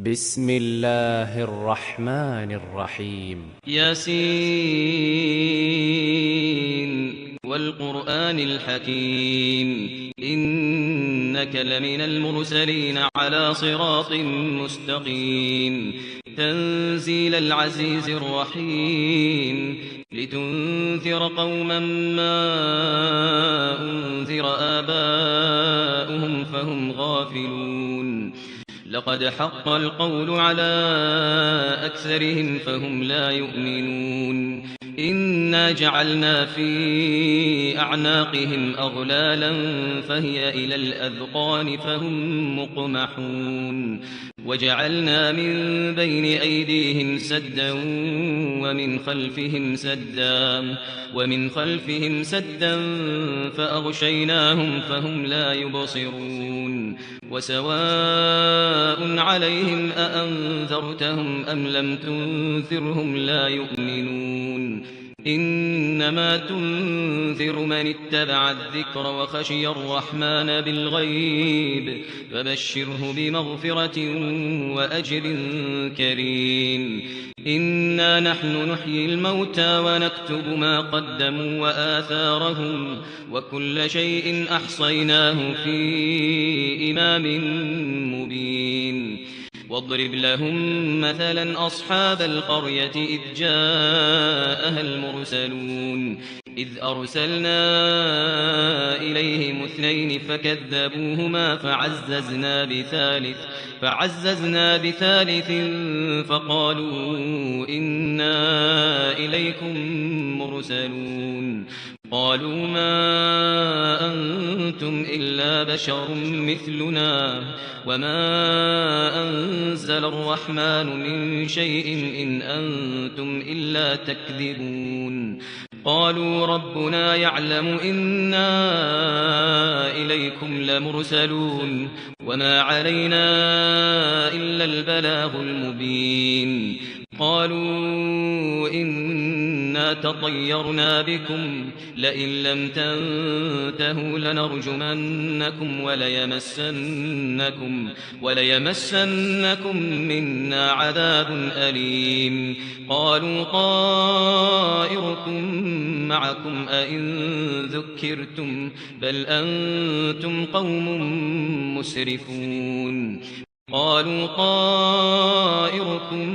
بسم الله الرحمن الرحيم. ياسين والقرآن الحكيم إنك لمن المرسلين على صراط مستقيم تنزيل العزيز الرحيم لتنذر قوما ما أنذر آباؤهم فهم غافلون لقد حق القول على أكثرهم فهم لا يؤمنون إنا جعلنا في أعناقهم أغلالا فهي إلى الأذقان فهم مقمحون وجعلنا من بين أيديهم سدا ومن خلفهم سدا فأغشيناهم فهم لا يبصرون وسواء عليهم أأنذرتهم أم لم تنذرهم لا يؤمنون إنما تنذر من اتبع الذكر وخشي الرحمن بالغيب فبشره بمغفرة وأجر كريم إنا نحن نحيي الموتى ونكتب ما قدموا وآثارهم وكل شيء أحصيناه في إمام مبين واضرب لهم مثلا أصحاب القرية إذ جاءها المرسلون إذ أرسلنا إليهم 2 فكذبوهما فعززنا بثالث فقالوا إنا إليكم مرسلون قالوا ما أنتم إلا بشر مثلنا وما أنزل الرحمن من شيء إن أنتم إلا تكذبون قالوا ربنا يعلم إنا إليكم لمرسلون وما علينا إلا البلاغ المبين قالوا إنا تطيرنا بكم لئن لم تنتهوا لنرجمنكم وليمسنكم منا عذاب أليم قالوا طائركم معكم أئن ذكرتم بل أنتم قوم مسرفون قالوا طائركم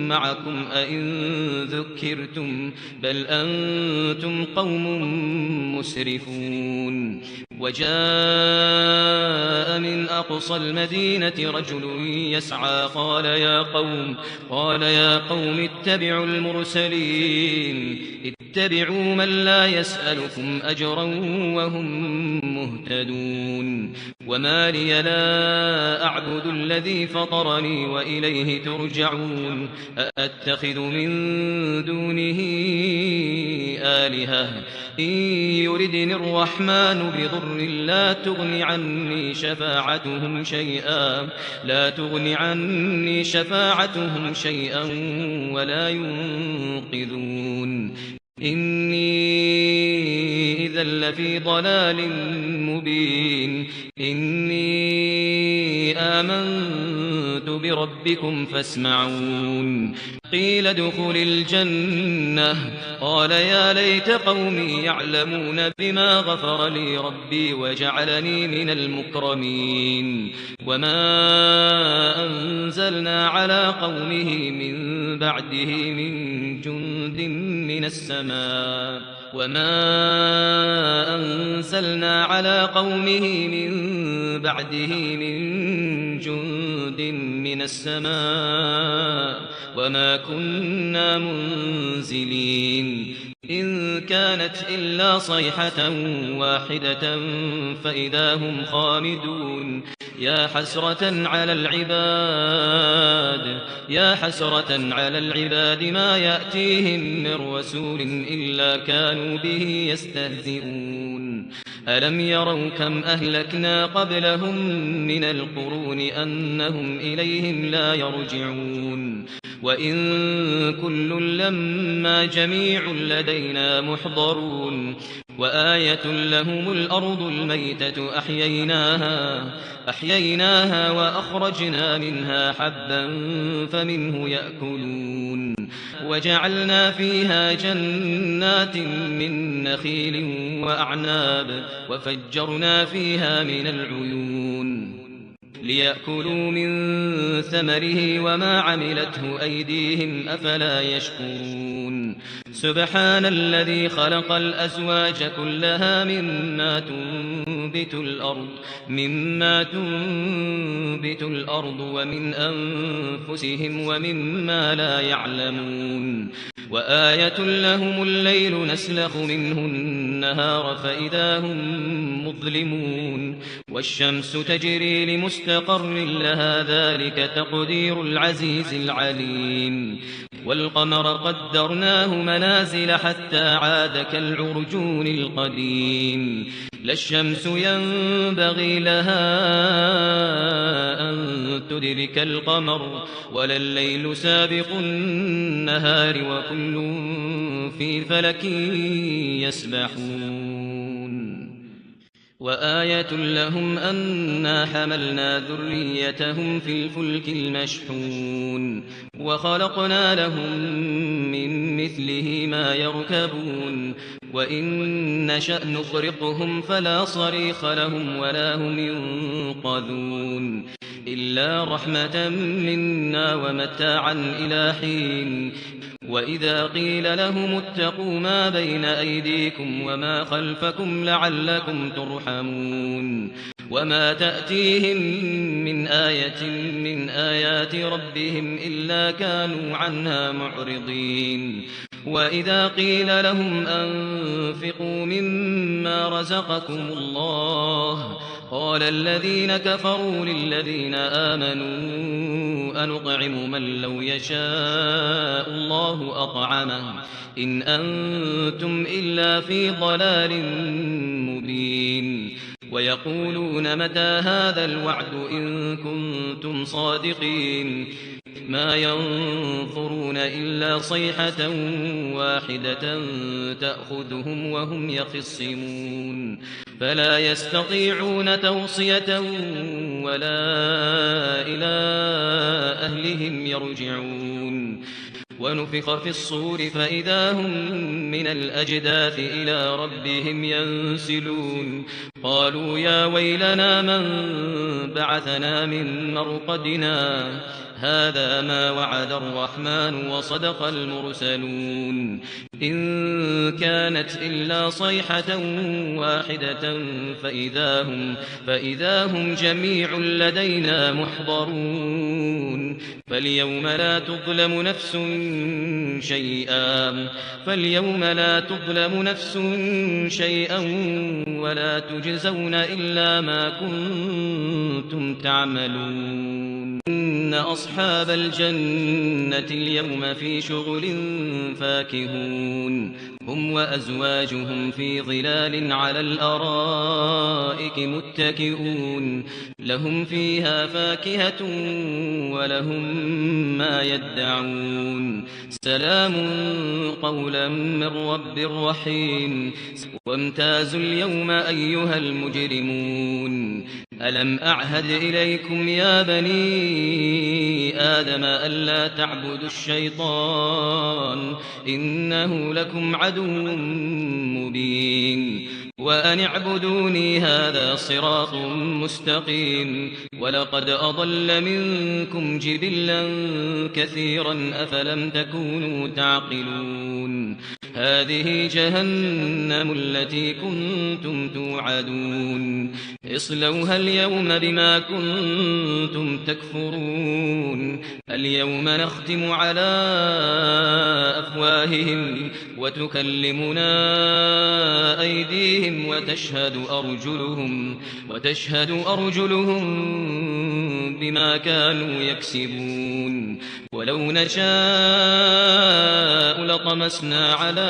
معكم أئن ذكرتم بل أنتم قوم مسرفون وجاء من أقصى المدينة رجل يسعى قال يا قوم اتبعوا المرسلين اتبعوا من لا يسألكم أجرا وهم مهتدون وما لي لا أعبد الذي فطرني وإليه ترجعون أأتخذ من دونه آلهة إن يردني الرحمن بضر لا تغن عني شفاعتهم شيئا ولا ينقذون إني إذا لفي ضلال مبين إني آمنت بربكم فاسمعون قيل ادخل الجنة قال يا ليت قومي يعلمون بما غفر لي ربي وجعلني من المكرمين وما أنزلنا على قومه من بعده من جند من السماء وما كنا منزلين إن كانت إلا صيحة واحدة فإذا هم خامدون يا حسرة على العباد ما يأتيهم من رسول إلا كانوا به يستهزئون ألم يروا كم أهلكنا قبلهم من القرون أنهم إليهم لا يرجعون وإن كل لما جميع لدينا محضرون وآية لهم الأرض الميتة أحييناها وأخرجنا منها حبا فمنه يأكلون وجعلنا فيها جنات من نخيل وأعناب وفجرنا فيها من العيون ليأكلوا من ثمره وما عملته أيديهم أفلا يشكرون سبحان الذي خلق الأزواج كلها مما تنبت الأرض ومن أنفسهم ومما لا يعلمون وآية لهم الليل نسلخ منه النهار فإذا هم مظلمون والشمس تجري لمستقر لها ذلك تقدير العزيز العليم والقمر قدرناه منازل حتى عاد كالعرجون القديم لا الشمس ينبغي لها أن تدرك القمر ولا الليل سابق النهار وكل في فلك يسبحون وآية لهم أنا حملنا ذريتهم في الفلك المشحون وخلقنا لهم من مثله ما يركبون وإن نشأ نغرقهم فلا صريخ لهم ولا هم ينقذون إلا رحمة منا ومتاعا إلى حين وإذا قيل لهم اتقوا ما بين أيديكم وما خلفكم لعلكم ترحمون وما تأتيهم من آية من آيات ربهم إلا كانوا عنها معرضين وإذا قيل لهم أنفقوا مما رزقكم الله قال الذين كفروا للذين آمنوا أنطعم من لو يشاء الله أطعمه إن أنتم إلا في ضلال مبين ويقولون متى هذا الوعد إن كنتم صادقين ما ينظرون إلا صيحة واحدة تأخذهم وهم يخصمون فلا يستطيعون توصية ولا إلى أهلهم يرجعون ونفخ في الصور فإذا هم من الأجداث إلى ربهم ينسلون قالوا يا ويلنا من بعثنا من مرقدنا هذا ما وعد الرحمن وصدق المرسلون إن كانت إلا صيحة واحدة فإذا هم جميع لدينا محضرون فاليوم لا تظلم نفس شيئا ولا تجزون إلا ما كنتم تعملون إن أصحاب الجنة اليوم في شغل فاكهون هم وأزواجهم في ظلال على الأرائك متكئون لهم فيها فاكهة ولهم ما يدعون سلام قولا من رب رحيم وامتازوا اليوم أيها المجرمون ألم أعهد إليكم يا بني آدم ألا تعبدوا الشيطان إنه لكم عدو مبين وأن اعبدوني هذا صراط مستقيم ولقد أضل منكم جبلا كثيرا أفلم تكونوا تعقلون هذه جهنم التي كنتم توعدون اصلوها اليوم بما كنتم تكفرون اليوم نختم على أفواههم وتكلمنا أيديهم وتشهد أرجلهم بما كانوا يكسبون ولو نشاء لطمسنا على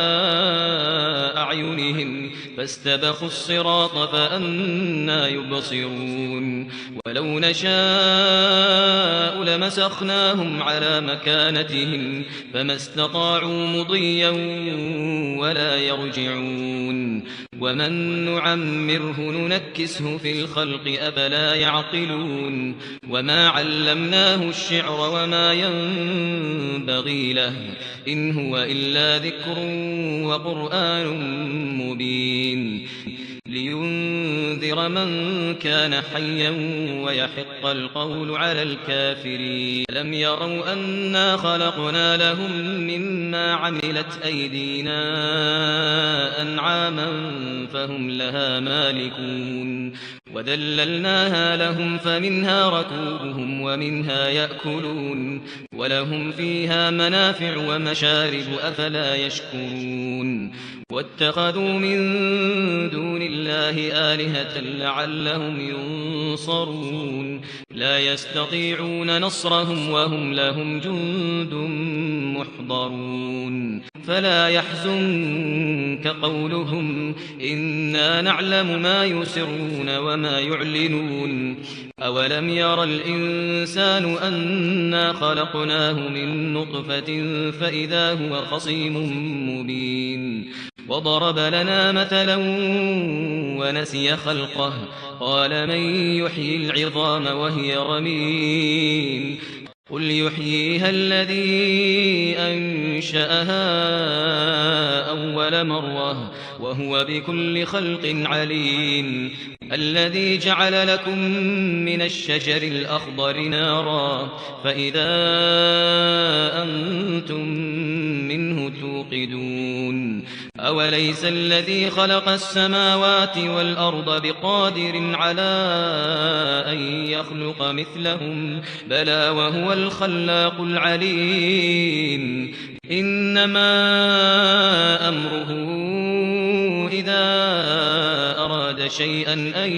أعينهم فاستبقوا الصراط فأنى يبصرون ولو نشاء لمسخناهم على مكانتهم فما استطاعوا مضيا ولا يرجعون ومن نعمره ننكسه في الخلق أفلا يعقلون وما علمناه الشعر وما ينبغي له إن هو إلا ذكر وقرآن مبين لينذر من كان حيا ويحق القول على الكافرين لم يروا أنا خلقنا لهم مما عملت أيدينا أنعاما فهم لها مالكون وذللناها لهم فمنها ركوبهم ومنها يأكلون ولهم فيها منافع ومشارب أفلا يشكرون واتخذوا من دون الله آلهة لعلهم ينصرون لا يستطيعون نصرهم وهم لهم جند محضرون فلا يحزنك قولهم إنا نعلم ما يسرون وما يعلنون أولم ير الإنسان أنا خلقناه من نطفة فإذا هو خصيم مبين وضرب لنا مثلا ونسي خلقه قال من يحيي العظام وهي رميم قل يحييها الذي أنشأها أول مرة وهو بكل خلق عليم الذي جعل لكم من الشجر الأخضر نارا فإذا أنتم منه توقدون أوليس الذي خلق السماوات والأرض بقادر على أن يخلق مثلهم بلى وهو الخلاق العليم إنما أمره إذا أراد شيئا أن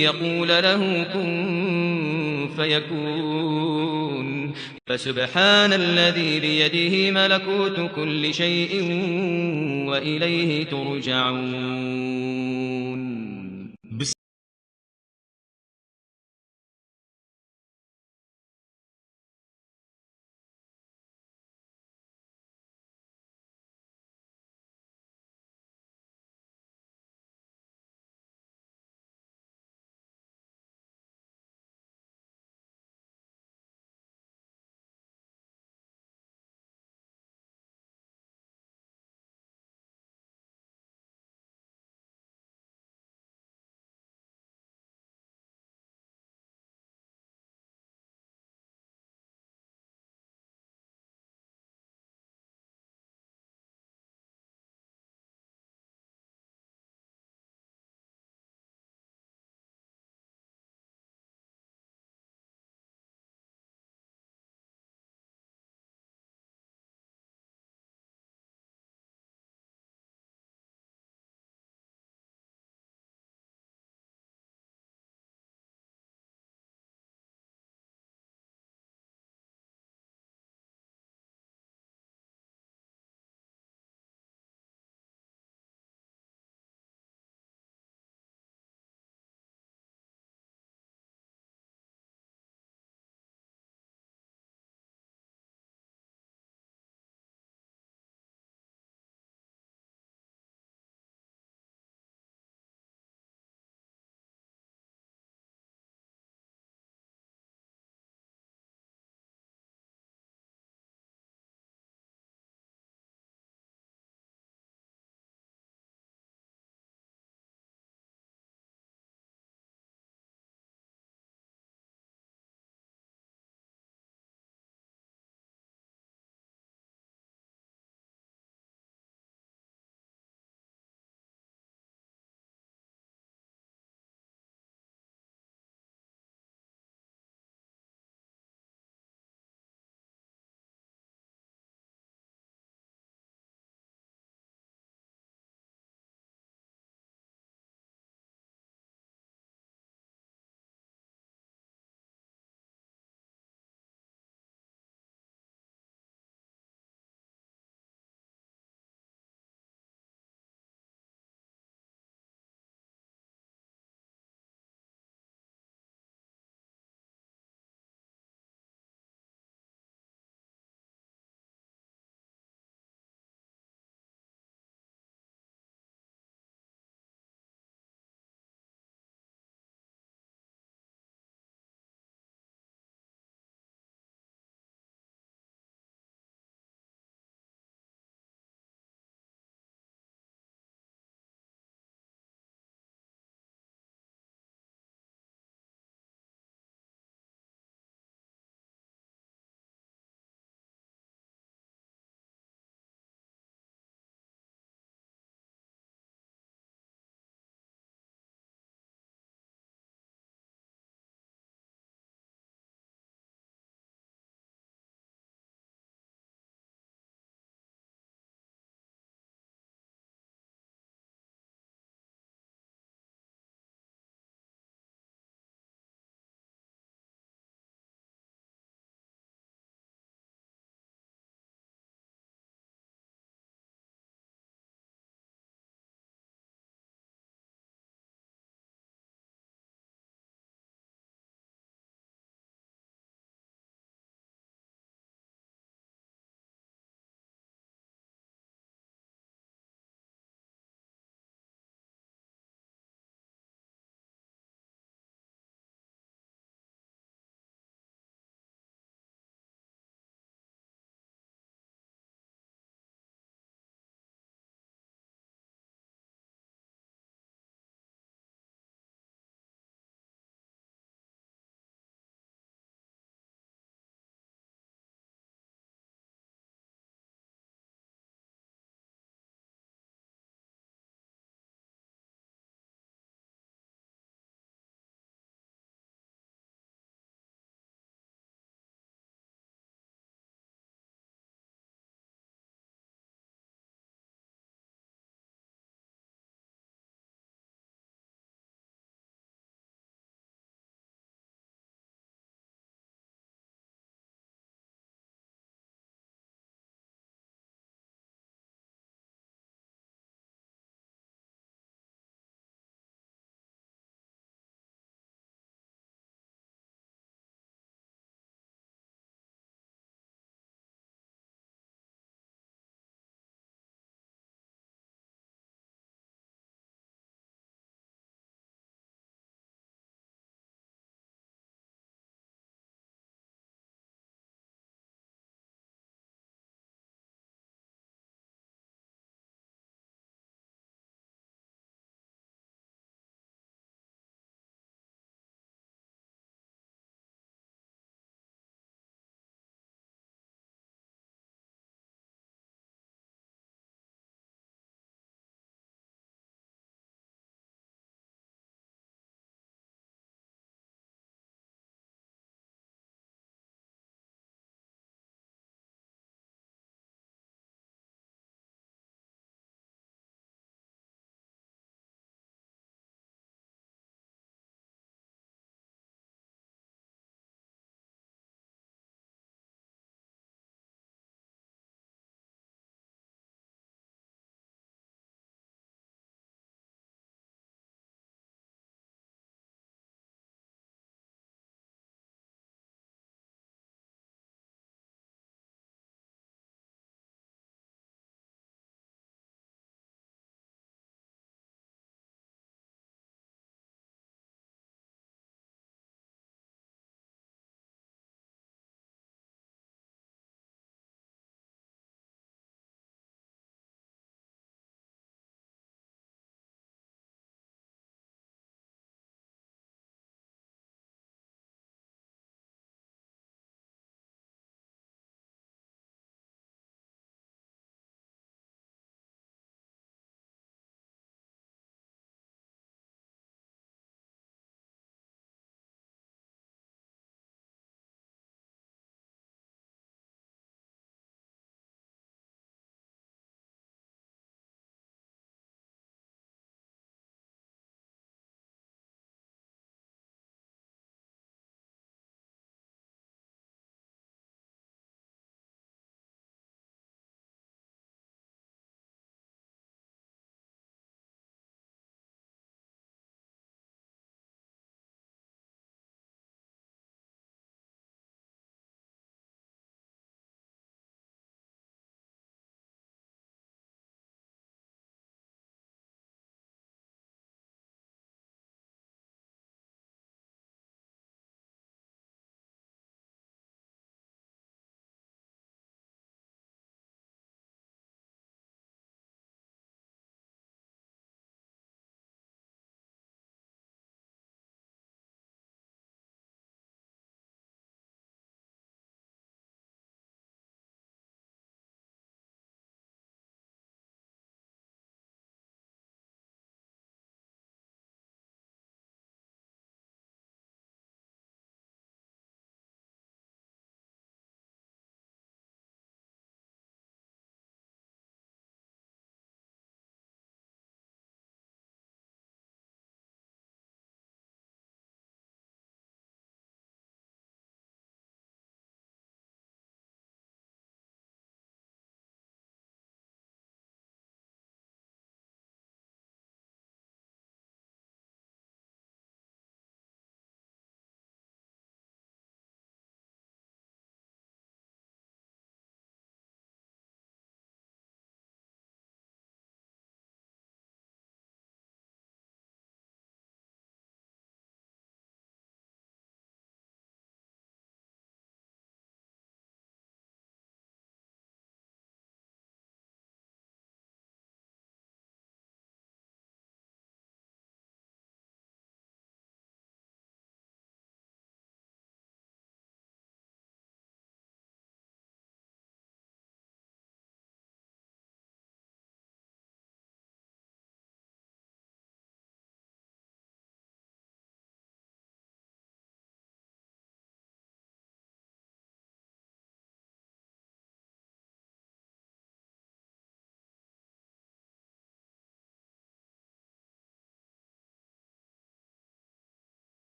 يقول له كن فيكون فسبحان الذي بيده ملكوت كل شيء وإليه ترجعون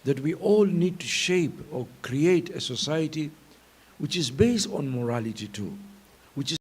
that we all need to shape or create a society which is based on morality too, which is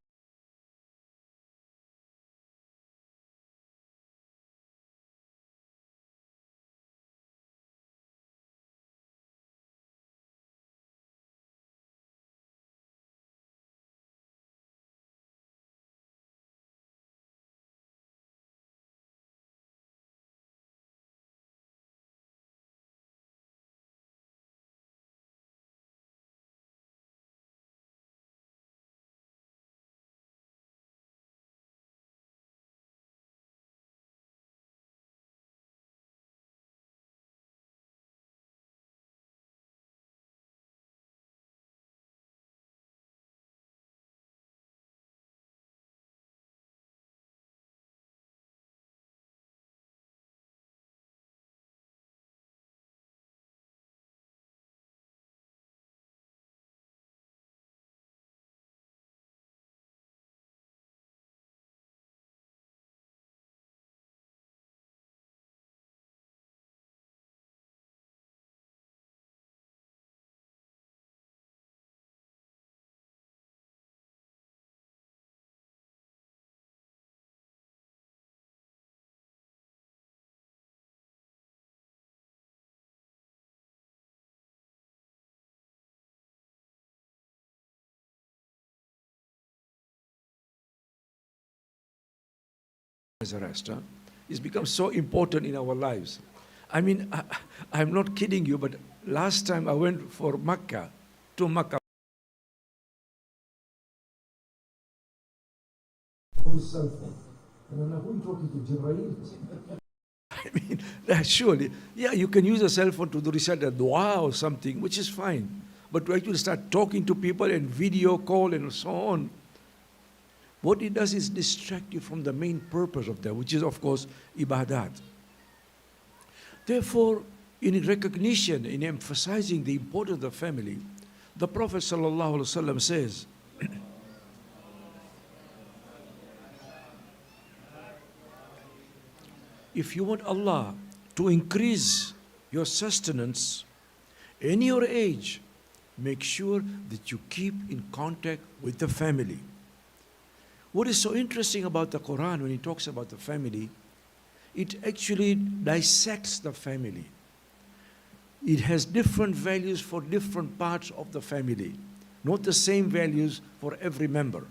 as a restaurant. It's become so important in our lives. I mean, I'm not kidding you, but last time I went for Makkah, to Makkah. On his cell phone. And I'm like, who are you talking to, Jibreel? I mean, surely, yeah, you can use a cell phone to do recite a dua or something, which is fine. But to actually start talking to people and video call and so on, what it does is distract you from the main purpose of that, which is, of course, ibadat. Therefore, in recognition, in emphasizing the importance of the family, the Prophet ﷺ says, if you want Allah to increase your sustenance in your age, make sure that you keep in contact with the family. What is so interesting about the Quran when it talks about the family, it actually dissects the family. It has different values for different parts of the family, not the same values for every member.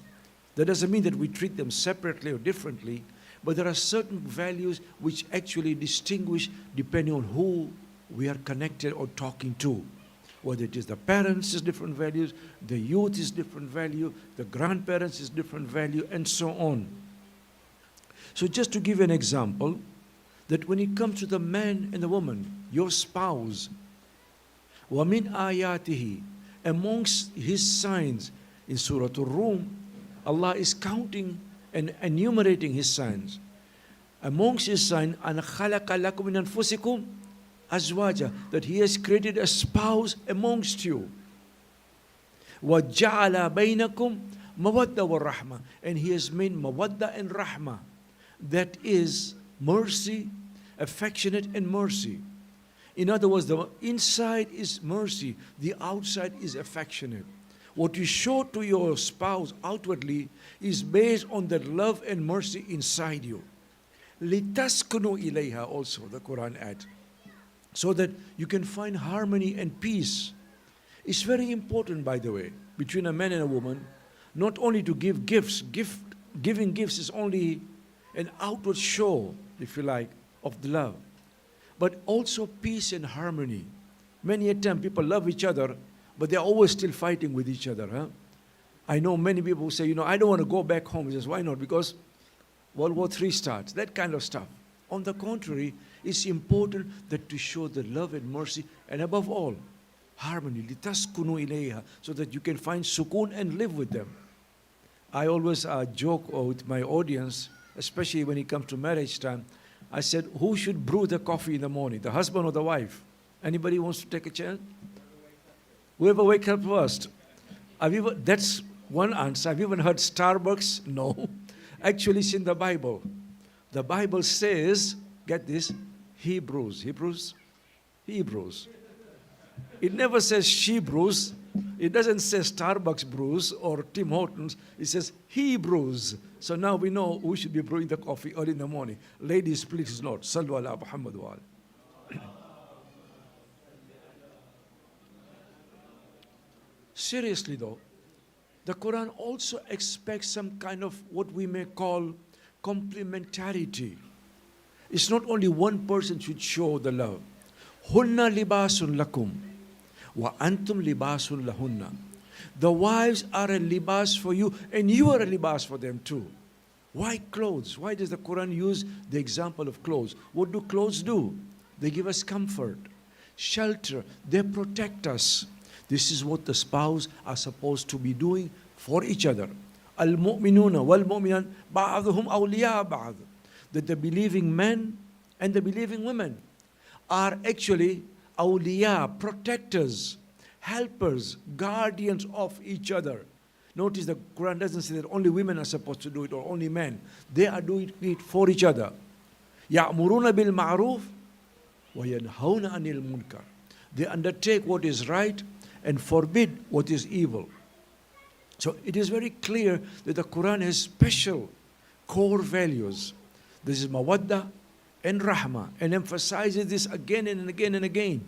That doesn't mean that we treat them separately or differently, but there are certain values which actually distinguish depending on who we are connected or talking to. Whether it is the parents is different values, the youth is different value, the grandparents is different value, and so on. So just to give an example, that when it comes to the man and the woman, your spouse, وَمِنْ آيَاتِهِ, amongst his signs, in Surah Ar-Rum, Allah is counting and enumerating his signs. Amongst his signs, أَنَ خَلَقَ لَكُمْ مِنْ أَنفُسِكُمْ azwaja, that he has created a spouse amongst you. وَجَعَلَ بَيْنَكُمْ مَوَدَّةَ وَالرَّحْمَةَ, and he has made mawadda and rahma, that is mercy, affectionate and mercy. In other words, the inside is mercy, the outside is affectionate. What you show to your spouse outwardly is based on that love and mercy inside you. لِتَسْكُنُوا إِلَيْهَا, also the Quran adds, so that you can find harmony and peace. It's very important, by the way, between a man and a woman, not only to give gifts. Giving gifts is only an outward show, if you like, of the love, but also peace and harmony. Many a time people love each other, but they're always still fighting with each other. Huh? I know many people who say, I don't want to go back home. He says, why not? Because World War III starts, that kind of stuff. On the contrary, it's important that to show the love and mercy, and above all, harmony, لِتَسْكُنُوا إِلَيْهَا, so that you can find sukoon and live with them. I always joke with my audience, especially when it comes to marriage time. I said, who should brew the coffee in the morning, the husband or the wife? Anybody wants to take a chance? Whoever wakes up first. That's one answer. Have you even heard Starbucks? No. Actually, it's in the Bible. The Bible says, get this, Hebrews. It never says she brews. It doesn't say Starbucks brews or Tim Hortons. It says he brews. So now we know who should be brewing the coffee early in the morning. Ladies, please note. Sallu ala Muhammad wa ala. Seriously though, the Quran also expects some kind of what we may call complementarity. It's not only one person should show the love. Hunna libasun lakum wa antum libasun lahunna. The wives are a libas for you and you are a libas for them too. Why clothes? Why does the Quran use the example of clothes? What do clothes do? They give us comfort, shelter, they protect us. This is what the spouse are supposed to be doing for each other. Al-mu'minuna wal-mu'minan ba'aduhum awliya ba'ad. That the believing men and the believing women are actually awliya, protectors, helpers, guardians of each other. Notice the Quran doesn't say that only women are supposed to do it or only men. They are doing it for each other. يَأْمُرُونَ بِالْمَعْرُوفِ وَيَنْهَوْنَ عَنِ الْمُنْكَرِ. They undertake what is right and forbid what is evil. So it is very clear that the Quran has special core values. This is mawadda and rahma, and emphasizes this again and again and again.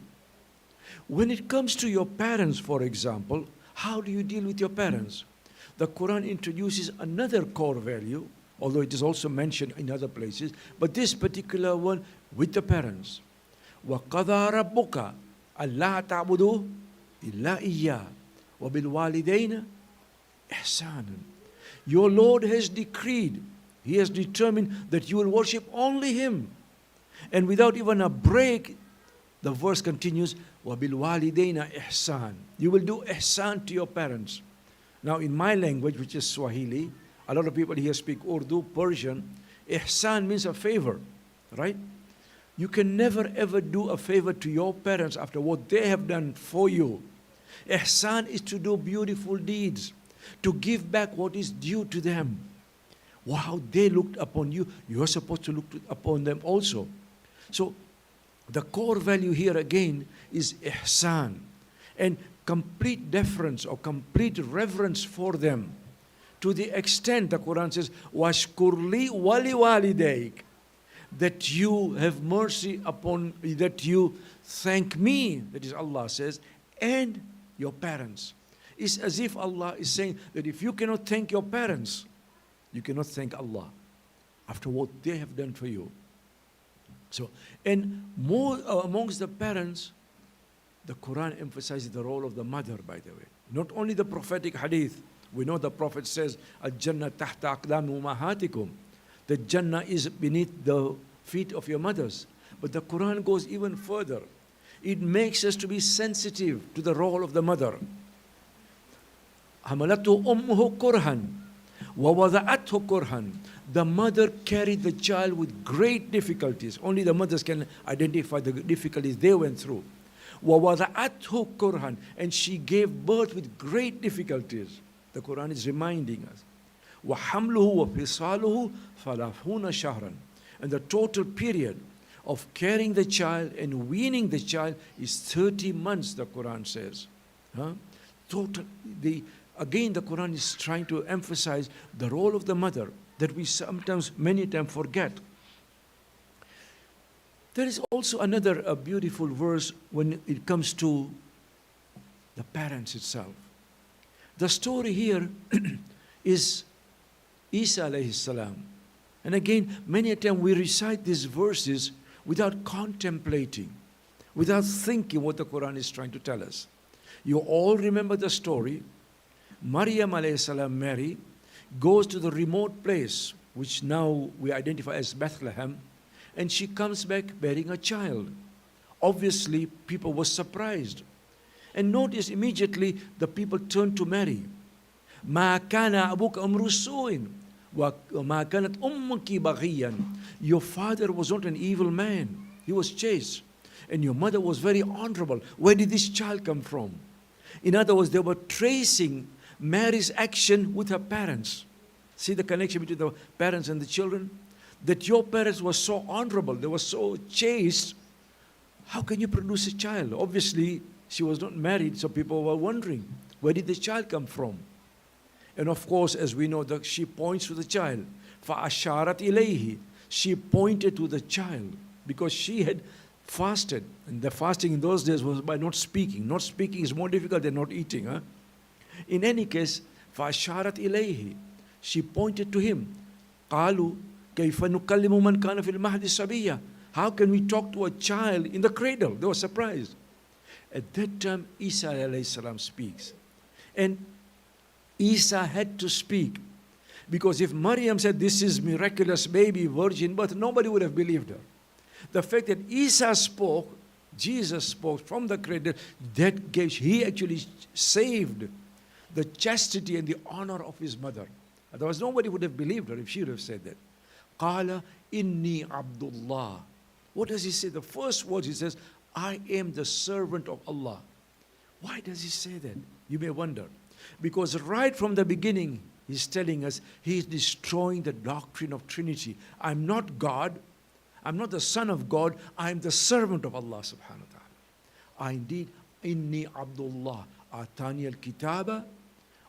When it comes to your parents, for example, how do you deal with your parents? The Quran introduces another core value, although it is also mentioned in other places, but this particular one with the parents. وَقَضَى رَبُّكَ أَلَّا تَعْبُدُوا إِلَّا إِيَّاهُ وَبِالْوَالِدَيْنِ إِحْسَانًا. Your Lord has decreed, He has determined that you will worship only Him. And without even a break, the verse continues, وَبِالْوَالِدَيْنَ إِحْسَانًا. You will do ihsan to your parents. Now in my language, which is Swahili, a lot of people here speak Urdu, Persian. Ihsan means a favor, right? You can never ever do a favor to your parents after what they have done for you. Ihsan is to do beautiful deeds, to give back what is due to them. Wow, they looked upon you, you are supposed to look upon them also. So the core value here again is ihsan and complete deference or complete reverence for them, to the extent the Quran says, washkurli wali walidaik, that you have mercy upon, that you thank me, that is Allah says, and your parents. It's as if Allah is saying that if you cannot thank your parents, you cannot thank Allah after what they have done for you. So, and more amongst the parents, the Quran emphasizes the role of the mother, by the way. Not only the prophetic hadith. We know the Prophet says, Al-Jannah tahta aqdami ummahatikum. The Jannah is beneath the feet of your mothers. But the Quran goes even further. It makes us to be sensitive to the role of the mother. حَمَلَتُهُ أُمُّهُ كُرْهًا وَوَضَعَتْهُ كُرْهًا. The mother carried the child with great difficulties. Only the mothers can identify the difficulties they went through. وَوَضَعَتْهُ كُرْهًا. And she gave birth with great difficulties. The Quran is reminding us. وَحَمْلُهُ وَفِصَالُهُ ثَلَاثُونَ شَهْرًا. And the total period of carrying the child and weaning the child is 30 months, the Quran says. Again, the Quran is trying to emphasize the role of the mother that we sometimes, many times forget. There is also another beautiful verse when it comes to the parents itself. The story here is Isa alayhi salam. And again, many a time we recite these verses without contemplating, without thinking what the Quran is trying to tell us. You all remember the story. Maryam alayhi salam, Mary, goes to the remote place, which now we identify as Bethlehem, and she comes back bearing a child. Obviously, people were surprised. And notice immediately the people turned to Mary. مَا كَانَ أَبُوكَ أَمْرُ السُّوءٍ وَمَا كَانَتْ أُمُّكِ بَغِيًّا. Your father was not an evil man. He was chaste. And your mother was very honorable. Where did this child come from? In other words, they were tracing Mary's action with her parents. See the connection between the parents and the children? That your parents were so honorable, they were so chaste. How can you produce a child? Obviously, she was not married, so people were wondering, where did the child come from? And of course, as we know, she points to the child. فَأَشَارَتْ إِلَيْهِ. She pointed to the child because she had fasted. And the fasting in those days was by not speaking. Not speaking is more difficult than not eating. Huh? In any case, فَأَشَارَتْ إِلَيْهِ. She pointed to him. قَالُوا كَيْفَ نُكَلِّمُ مَنْ كَانَ فِي الْمَهْدِ صَبِيًّا. How can we talk to a child in the cradle? They were surprised. At that time, Isa alayhi salam speaks. And Isa had to speak. Because if Maryam said, this is miraculous baby, virgin birth, nobody would have believed her. The fact that Isa spoke, Jesus spoke from the cradle, that gave, he actually saved the chastity and the honor of his mother. Otherwise, nobody would have believed her if she would have said that. Qala inni Abdullah. What does he say? The first words he says, I am the servant of Allah. Why does he say that? You may wonder. Because right from the beginning, he's telling us he is destroying the doctrine of Trinity. I'm not God. I'm not the son of God. I'm the servant of Allah subhanahu wa ta'ala. I indeed, inni Abdullah, atani al-kitaba,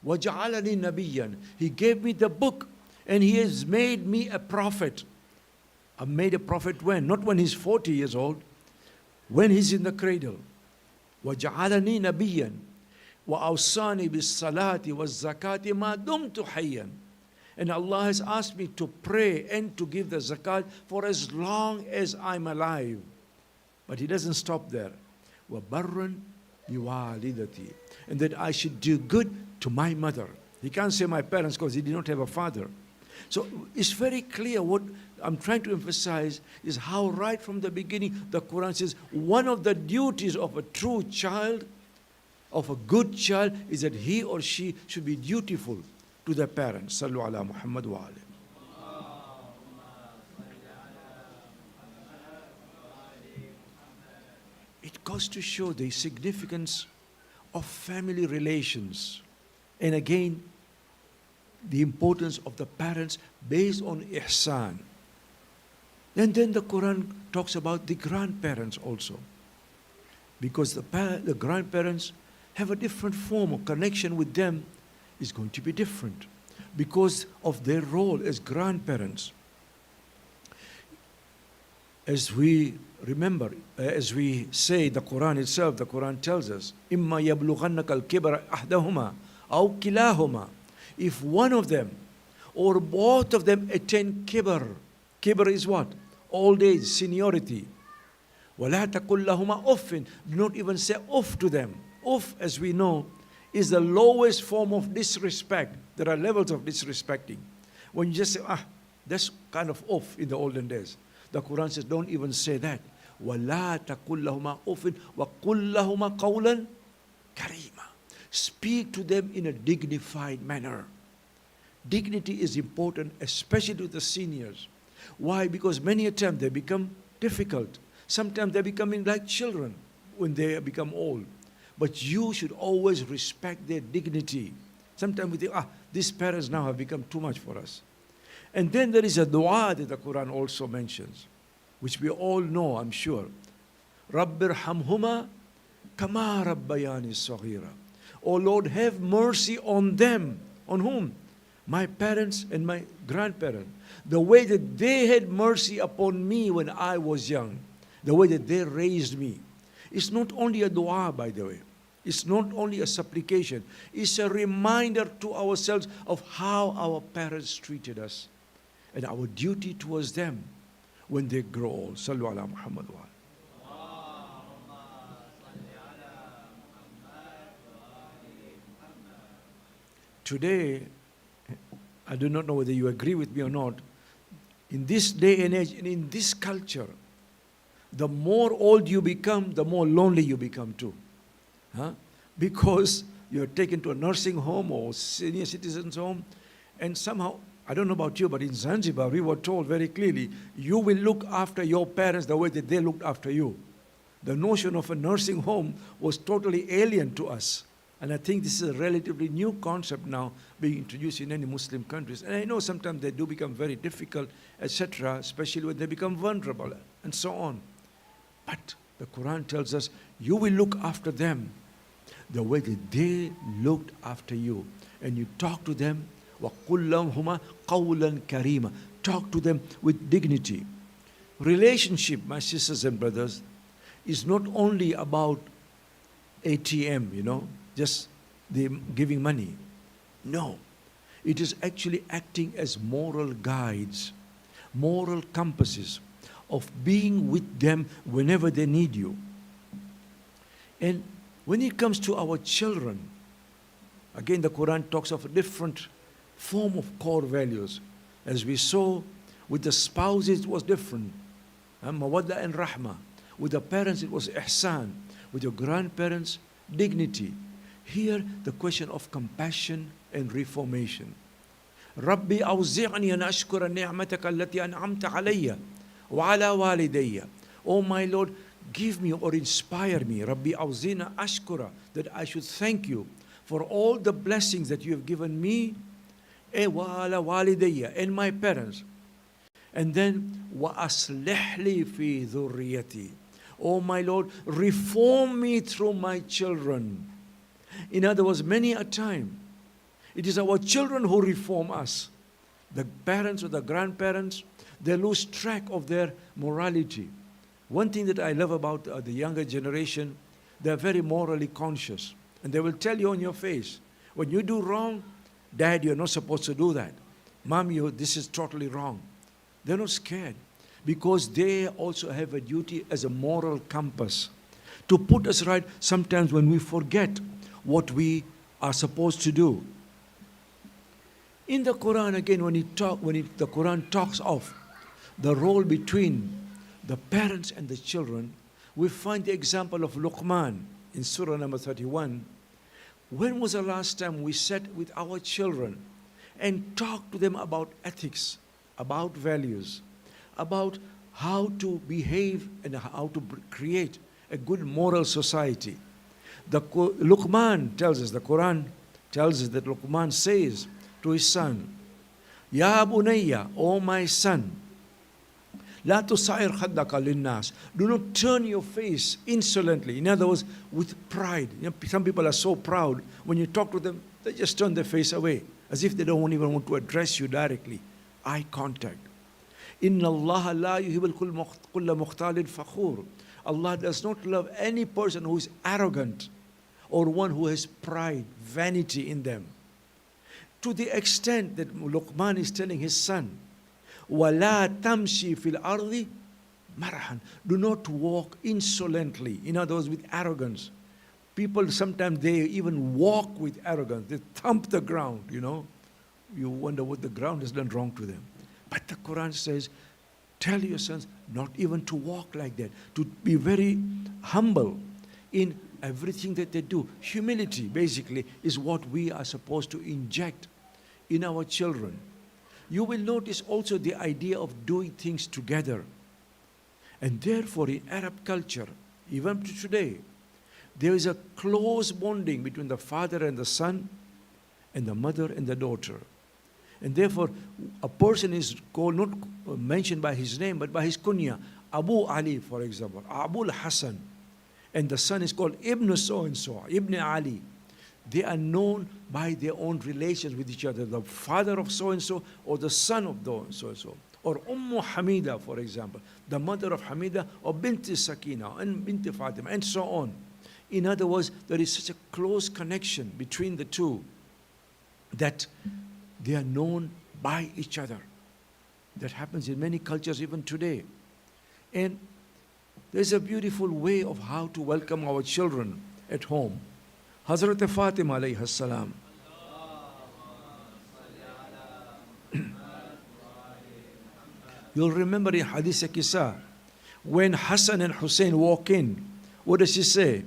wa ja'alani nabiyyan. He gave me the book and he has made me a prophet. I'm made a prophet when? Not when he's 40 years old. When he's in the cradle. wa ja'alani nabiyyan. وَأَوْصَانِي بِالصَّلَاةِ وَالزَّكَاةِ مَا دُمْتُ حَيًّا. And Allah has asked me to pray and to give the zakat for as long as I'm alive. But he doesn't stop there. وَبَرًّا بِوَالِدَتِي. And that I should do good to my mother. He can't say my parents because he did not have a father. So it's very clear. What I'm trying to emphasize is how right from the beginning the Quran says one of the duties of a true child, of a good child, is that he or she should be dutiful to their parents. Sallu ala Muhammad wa alayhi. It goes to show the significance of family relations. And again, the importance of the parents based on ihsan. And then the Quran talks about the grandparents also. Because the grandparents have a different form of connection with them is going to be different because of their role as grandparents. As we remember, as we say the Quran itself, the Quran tells us, إِمَّا يَبْلُغَنَّكَ الْكِبَرَ أَحْدَهُمَا أَوْ كِلَاهُمَا. If one of them or both of them attain kibr, kibr is what? Old age, seniority. وَلَا تَقُلْ لَهُمَا أُفٍّ. Do not even say uff to them. Uff, as we know, is the lowest form of disrespect. There are levels of disrespecting. When you just say, that's kind of uff in the olden days. The Quran says, don't even say that. وَلَا تَقُلْ لَهُمَا أُفٍّ وَقُلْ لَهُمَا قَوْلًا كَرِيمًا. Speak to them in a dignified manner. Dignity is important, especially to the seniors. Why? Because many a time they become difficult. Sometimes they're becoming like children when they become old. But you should always respect their dignity. Sometimes we think, these parents now have become too much for us. And then there is a dua that the Quran also mentions, which we all know, I'm sure. Rabbir hamhuma kama rabbayani saghira. Oh Lord, have mercy on them. On whom? My parents and my grandparents. The way that they had mercy upon me when I was young. The way that they raised me. It's not only a dua, by the way. It's not only a supplication. It's a reminder to ourselves of how our parents treated us and our duty towards them when they grow old. Sallu ala Muhammad wa alayhi. Today, I do not know whether you agree with me or not, in this day and age and in this culture, the more old you become, the more lonely you become too. Because you're taken to a nursing home or senior citizens home, and somehow, I don't know about you, but in Zanzibar, we were told very clearly, you will look after your parents the way that they looked after you. The notion of a nursing home was totally alien to us. And I think this is a relatively new concept now being introduced in many Muslim countries. And I know sometimes they do become very difficult, etc., especially when they become vulnerable and so on. But The Quran tells us, you will look after them the way that they looked after you. And you talk to them, وَقُلْ لَهُمَا قَوْلًا كَرِيمًا. Talk to them with dignity. Relationship, my sisters and brothers, is not only about ATM, just giving money. No. It is actually acting as moral guides, moral compasses of being with them whenever they need you. And when it comes to our children, again the Quran talks of a different form of core values. As we saw with the spouses, it was different. Mawadda and rahma. With the parents, it was ihsan. With your grandparents, dignity. Here, the question of compassion and reformation. Rabbi awzi'ni an ashkura ni'mataka allati an'amta alayya wa ala walidayya. Oh my Lord, give me or inspire me. Rabbi awzina ashkura, that I should thank you for all the blessings that you have given me wa ala walidayya, and my parents. And then wa aslih li fi dhurriyati. Oh my Lord, reform me through my children. In other words, many a time, it is our children who reform us. The parents or the grandparents, they lose track of their morality. One thing that I love about the younger generation, they're very morally conscious. And they will tell you on your face, when you do wrong, Dad, you're not supposed to do that. Mom, this is totally wrong. They're not scared because they also have a duty as a moral compass to put us right sometimes when we forget what we are supposed to do. In the Quran, again, the Quran talks of the role between the parents and the children, we find the example of Luqman in Surah number 31. When was the last time we sat with our children and talked to them about ethics, about values, about how to behave and how to create a good moral society? Luqman tells us, the Quran tells us that Luqman says to his son, Ya bunayya, O my son, La tusa'ir khaddaka linnas. Do not turn your face insolently. In other words, with pride. Some people are so proud. When you talk to them, they just turn their face away, as if they don't even want to address you directly. Eye contact. Inna Allah la yuhibbul kulla mukhtalin fakhur. Allah does not love any person who is arrogant or one who has pride, vanity in them. To the extent that Luqman is telling his son, وَلَا تَمْشِي فِي الْأَرْضِ مَرَحًا. Do not walk insolently. In other words, with arrogance. People sometimes, they even walk with arrogance. They thump the ground, You wonder what the ground has done wrong to them. But the Quran says, tell your sons not even to walk like that. To be very humble in everything that they do. Humility, basically, is what we are supposed to inject in our children. You will notice also the idea of doing things together. And therefore, in Arab culture, even to today, there is a close bonding between the father and the son, and the mother and the daughter. And therefore, a person is called, not mentioned by his name, but by his kunya. Abu Ali, for example, Abu Hassan. And the son is called Ibn so-and-so, Ibn Ali. They are known by their own relations with each other. The father of so-and-so or the son of so-and-so. Or Hamida, for example, the mother of Hamida, or Binti Sakina and Binti Fatima, and so on. In other words, there is such a close connection between the two that they are known by each other. That happens in many cultures even today. And there's a beautiful way of how to welcome our children at home. Hazrat Fatima alayhi salam. You'll remember in Hadith Kisa, when Hassan and Hussein walk in, what does she say?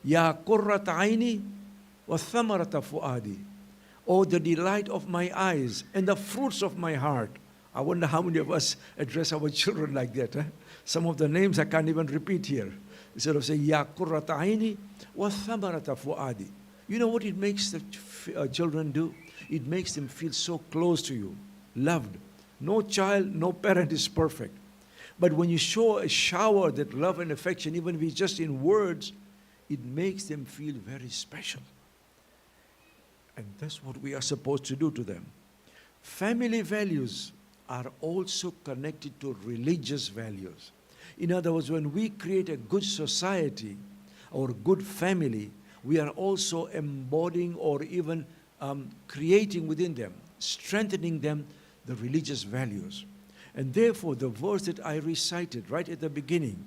Ya qurrat aini wa thamarata fuadi. Oh, the delight of my eyes and the fruits of my heart. I wonder how many of us address our children like that. Some of the names I can't even repeat here. Instead of saying, Ya qurrat aini wa thamarata fuadi. You know what it makes the children do? It makes them feel so close to you, loved. No child, no parent is perfect. But when you show a shower that love and affection, even if it's just in words, it makes them feel very special. And that's what we are supposed to do to them. Family values are also connected to religious values. In other words, when we create a good society or good family, we are also embodying or even creating within them, strengthening them, the religious values. And therefore, the verse that I recited right at the beginning,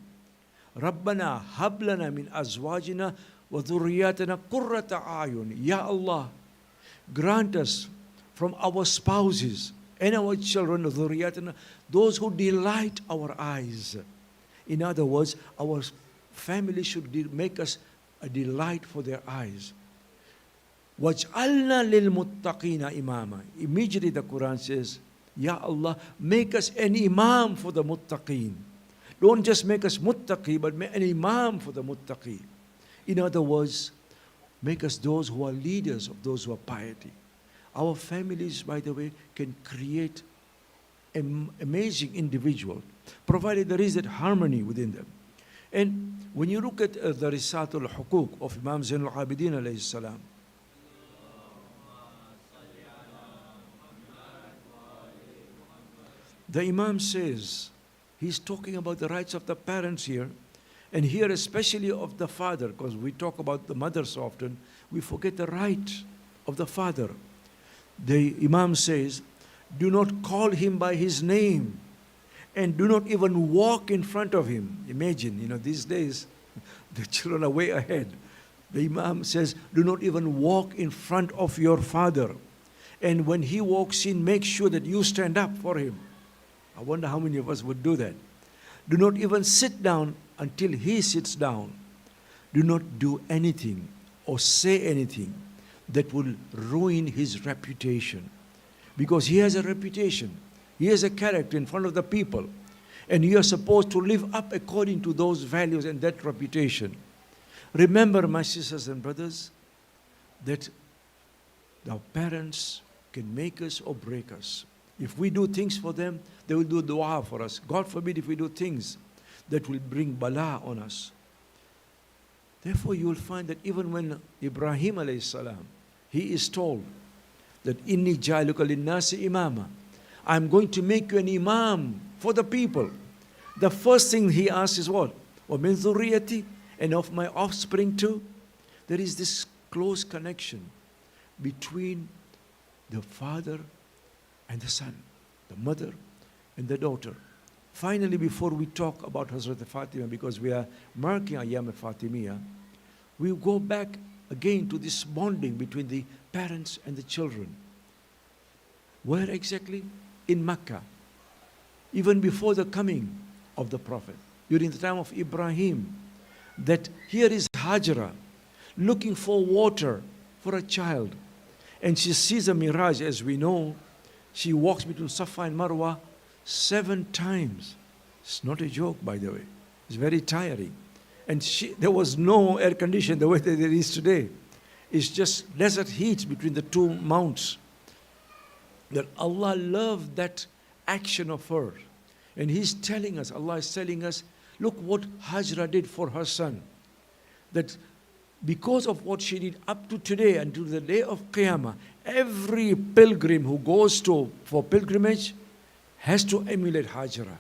رَبَّنَا هَبْ لَنَا مِنْ أَزْوَاجِنَا وَذُرِّيَّاتِنَا قُرَّةَ أَعْيُنٍ. Ya Allah, grant us from our spouses and our children, ذُرِّيَّاتِنَا, those who delight our eyes. In other words, our family should make us a delight for their eyes. وَاجْعَلْنَا لِلْمُتَّقِينَ إِمَامًا. Immediately the Quran says, Ya Allah, make us an imam for the muttaqeen. Don't just make us muttaqi, but make an imam for the muttaqi. In other words, make us those who are leaders of those who are piety. Our families, by the way, can create an amazing individual, provided there is that harmony within them. And when you look at the Risatul Hukuk of Imam Zainul Abidin alayhi salam, the Imam says, he's talking about the rights of the parents here, and here especially of the father, because we talk about the mother so often, we forget the right of the father. The Imam says, do not call him by his name, and do not even walk in front of him. Imagine, these days, the children are way ahead. The Imam says, do not even walk in front of your father. And when he walks in, make sure that you stand up for him. I wonder how many of us would do that. Do not even sit down until he sits down. Do not do anything or say anything that will ruin his reputation. Because he has a reputation. He has a character in front of the people. And you are supposed to live up according to those values and that reputation. Remember, my sisters and brothers, that our parents can make us or break us. If we do things for them, they will do dua for us. God forbid if we do things that will bring bala on us. Therefore, you will find that even when Ibrahim alayhi salam, he is told that inni ja'aluka linnasi imama, I'm going to make you an imam for the people. The first thing he asks is what? وَمِن ذُرِّيَّتِي, and of my offspring too. There is this close connection between the father and the son, the mother and the daughter. Finally, before we talk about Hazrat Fatimiyah, because we are marking Ayyam Fatimiyah, we go back again to this bonding between the parents and the children. Where exactly? In Mecca. Even before the coming of the Prophet, during the time of Ibrahim, that here is Hajra looking for water for a child. And she sees a mirage, as we know. She walks between Safa and Marwa 7 times. It's not a joke, by the way. It's very tiring. And there was no air condition the way that there is today. It's just desert heat between the two mounts. That Allah loved that action of her. And He's telling us, Allah is telling us, look what Hajra did for her son. That because of what she did up to today, until the day of Qiyamah, every pilgrim who goes for pilgrimage has to emulate Hajra,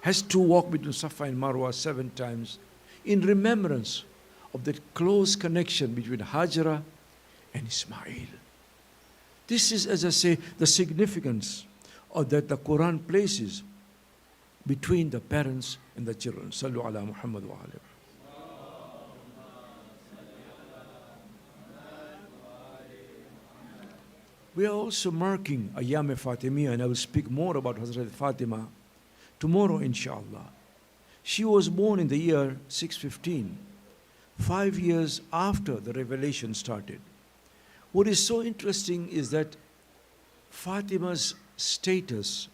has to walk between Safa and Marwa 7 times in remembrance of that close connection between Hajra and Ismail. This is, as I say, the significance of that the Quran places between the parents and the children. Sallu ala Muhammad wa alayhi. We are also marking Ayyam Fatimiyah, and I will speak more about Hazrat Fatima tomorrow, inshallah. She was born in the year 615, 5 years after the revelation started. What is so interesting is that Fatima's status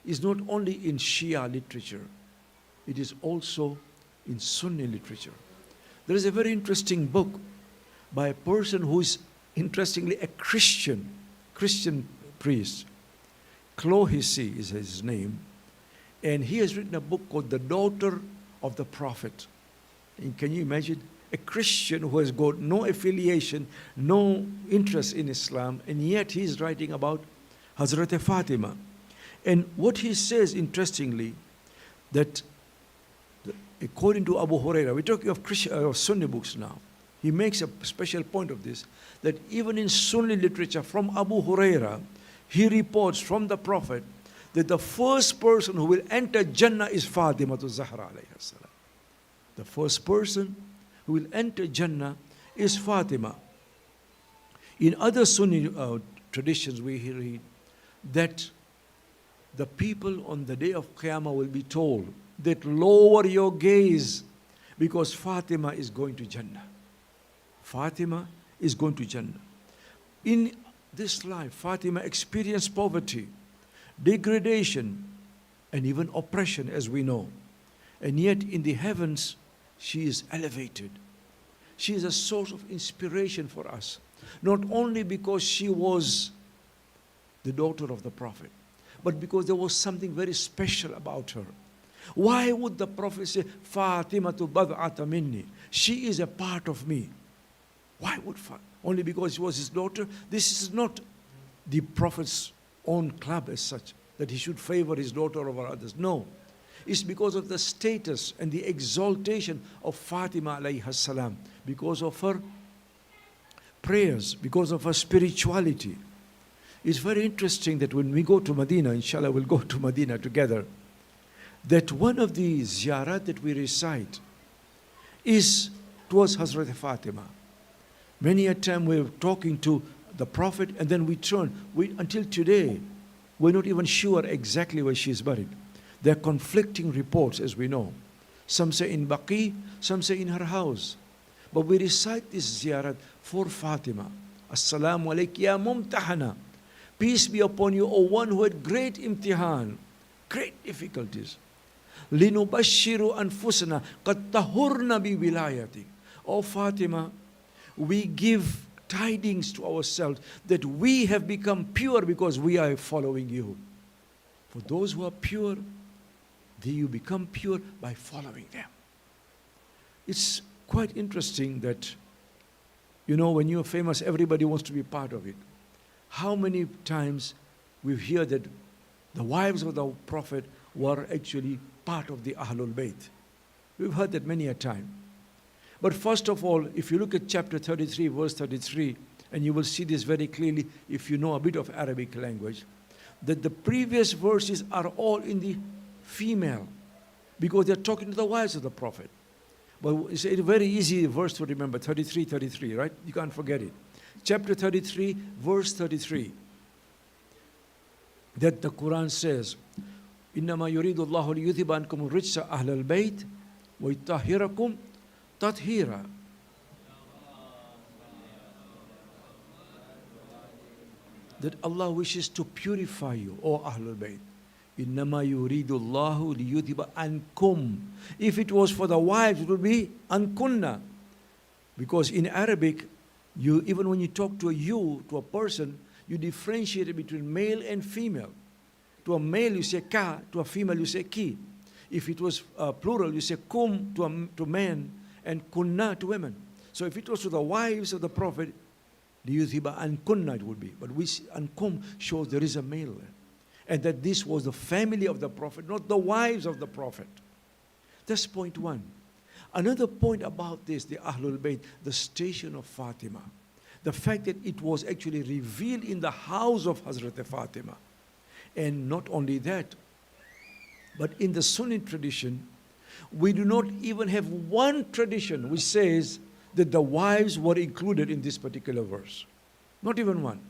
is not only in Shia literature, it is also in Sunni literature. There is a very interesting book by a person who is, interestingly, a Christian priest. Clohisi is his name. And he has written a book called The Daughter of the Prophet. And can you imagine? A Christian who has got no affiliation, no interest in Islam, and yet he's writing about Hazrat Fatima. And what he says, interestingly, that according to Abu Huraira, we're talking of Sunni books now, he makes a special point of this, that even in Sunni literature from Abu Huraira, he reports from the Prophet that the first person who will enter Jannah is Fatima to Zahra alayhi salam. The first person who will enter Jannah is Fatima. In other Sunni traditions we read that the people on the day of Qiyamah will be told that lower your gaze because Fatima is going to Jannah. Fatima is going to Jannah. In this life, Fatima experienced poverty, degradation, and even oppression, as we know. And yet in the heavens, she is elevated. She is a source of inspiration for us. Not only because she was the daughter of the Prophet, but because there was something very special about her. Why would the Prophet say, Fatima tu bad'ata minni? She is a part of me. Why would Fatima? Only because she was his daughter? This is not the Prophet's own club as such, that he should favor his daughter over others. No. It's because of the status and the exaltation of Fatima alayhi salam, because of her prayers, because of her spirituality. It's very interesting that when we go to Medina, inshallah we'll go to Medina together, that one of the ziyarat that we recite is towards Hazrat Fatima. Many a time we're talking to the Prophet and then we turn. Until today, we're not even sure exactly where she is buried. There are conflicting reports, as we know. Some say in Baqi, some say in her house. But we recite this ziyarat for Fatima. Assalamu alayki ya mumtahana. Peace be upon you, O one who had great imtihan, great difficulties. Linubashiru anfusana qad tahurna bi wilayati. O Fatima, we give tidings to ourselves that we have become pure because we are following you. For those who are pure, you become pure by following them. It's quite interesting that, when you're famous, everybody wants to be part of it. How many times we hear that the wives of the Prophet were actually part of the Ahlul Bayt. We've heard that many a time. But first of all, if you look at chapter 33, verse 33, and you will see this very clearly if you know a bit of Arabic language, that the previous verses are all in the female, because they're talking to the wives of the Prophet. But it's a very easy verse to remember, 33, right? You can't forget it. Chapter 33, verse 33. That the Quran says, إِنَّمَا يُرِيدُ اللَّهُ لِيُذْهِبَ عَنْكُمُ الرِّجْسَ أَهْلَ الْبَيْتِ وَيُطَهِّرَكُمْ تَطْهِيرًا. That Allah wishes to purify you, O Ahlul Bayt. إِنَّمَا يُرِيدُ اللَّهُ لِيُذْهِبَ عَنْكُمْ. If it was for the wives, it would be ankunna. Because in Arabic, even when you talk to a person, you differentiate between male and female. To a male you say ka, to a female you say ki. If it was plural, you say kum to men and kunna to women. So if it was to the wives of the Prophet, liyuthiba and kunna it would be. But ankum shows there is a male there. And that this was the family of the Prophet, not the wives of the Prophet. That's point one. Another point about this, the Ahlul Bayt, the station of Fatima. The fact that it was actually revealed in the house of Hazrat Fatima. And not only that, but in the Sunni tradition, we do not even have one tradition which says that the wives were included in this particular verse. Not even one.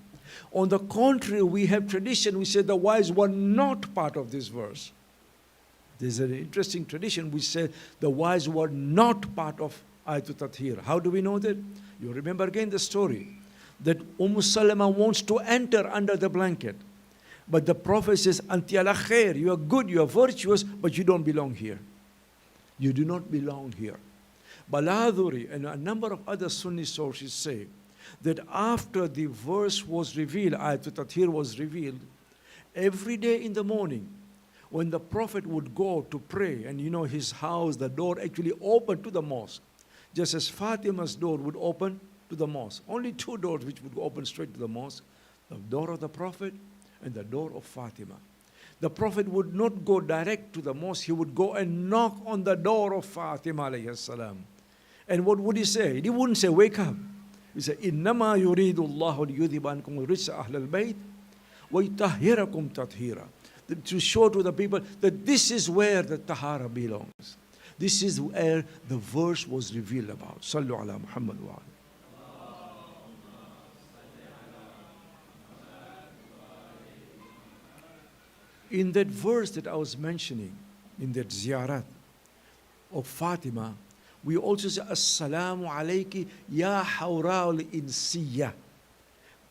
On the contrary, we have tradition which says the wives were not part of this verse. There's an interesting tradition which says the wives were not part of Ayatul Tathir. How do we know that? You remember again the story that Salama wants to enter under the blanket. But the Prophet says, Anti ala khair, you are good, you are virtuous, but you don't belong here. You do not belong here. Baladhuri and a number of other Sunni sources say that after the verse was revealed, Ayatul Tathir was revealed, every day in the morning, when the Prophet would go to pray, and you know his house, the door actually opened to the mosque, just as Fatima's door would open to the mosque. Only two doors which would open straight to the mosque, the door of the Prophet and the door of Fatima. The Prophet would not go direct to the mosque, he would go and knock on the door of Fatima alayhi salam. And what would he say? He wouldn't say, wake up. He said, إِنَّمَا يُرِيدُ اللَّهُ لِيُذْهِبَ عَنْكُمُ الرِّجْسَ أَهْلَ الْبَيْتِ وَيُطَهِّرَكُمْ تَطْهِيرًا. To show to the people that this is where the tahara belongs. This is where the verse was revealed about. Sallu ala Muhammad wa ala. In that verse that I was mentioning, in that ziyarat of Fatima, we also say, Assalamu alayki ya hawra al-insiyya.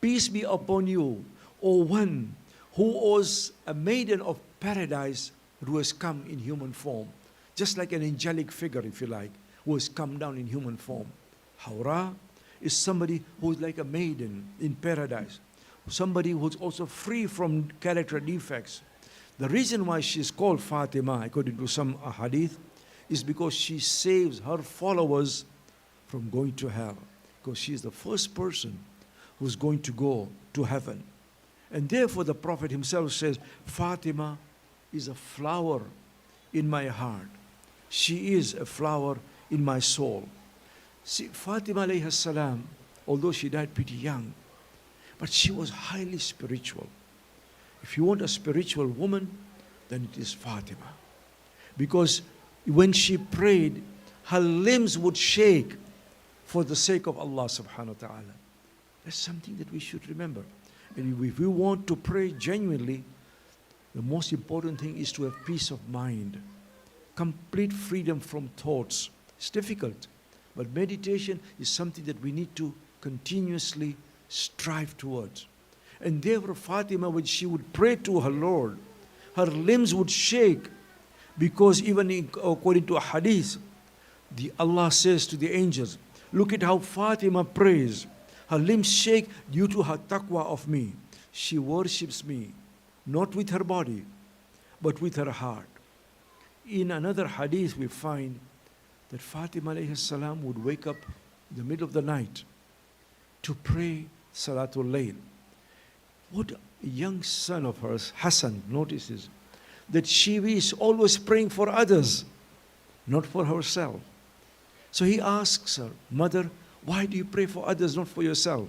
Peace be upon you, O one who was a maiden of paradise who has come in human form. Just like an angelic figure, if you like, who has come down in human form. Hawra is somebody who is like a maiden in paradise. Somebody who is also free from character defects. The reason why she is called Fatima, according to some hadith, is because she saves her followers from going to hell. Because she is the first person who's going to go to heaven. And therefore the Prophet himself says, Fatima is a flower in my heart. She is a flower in my soul. See, Fatima alayhi salam, although she died pretty young, but she was highly spiritual. If you want a spiritual woman, then it is Fatima. Because when she prayed, her limbs would shake for the sake of Allah subhanahu wa ta'ala. That's something that we should remember. And if we want to pray genuinely, the most important thing is to have peace of mind, complete freedom from thoughts. It's difficult, but meditation is something that we need to continuously strive towards. And therefore Fatima, when she would pray to her Lord, her limbs would shake, because even according to a hadith, Allah says to the angels, look at how Fatima prays. Her limbs shake due to her taqwa of me. She worships me, not with her body, but with her heart. In another hadith we find that Fatima alayhi salam would wake up in the middle of the night to pray Salatul Layl. What a young son of hers, Hassan, notices that she is always praying for others, not for herself. So he asks her, Mother, why do you pray for others, not for yourself?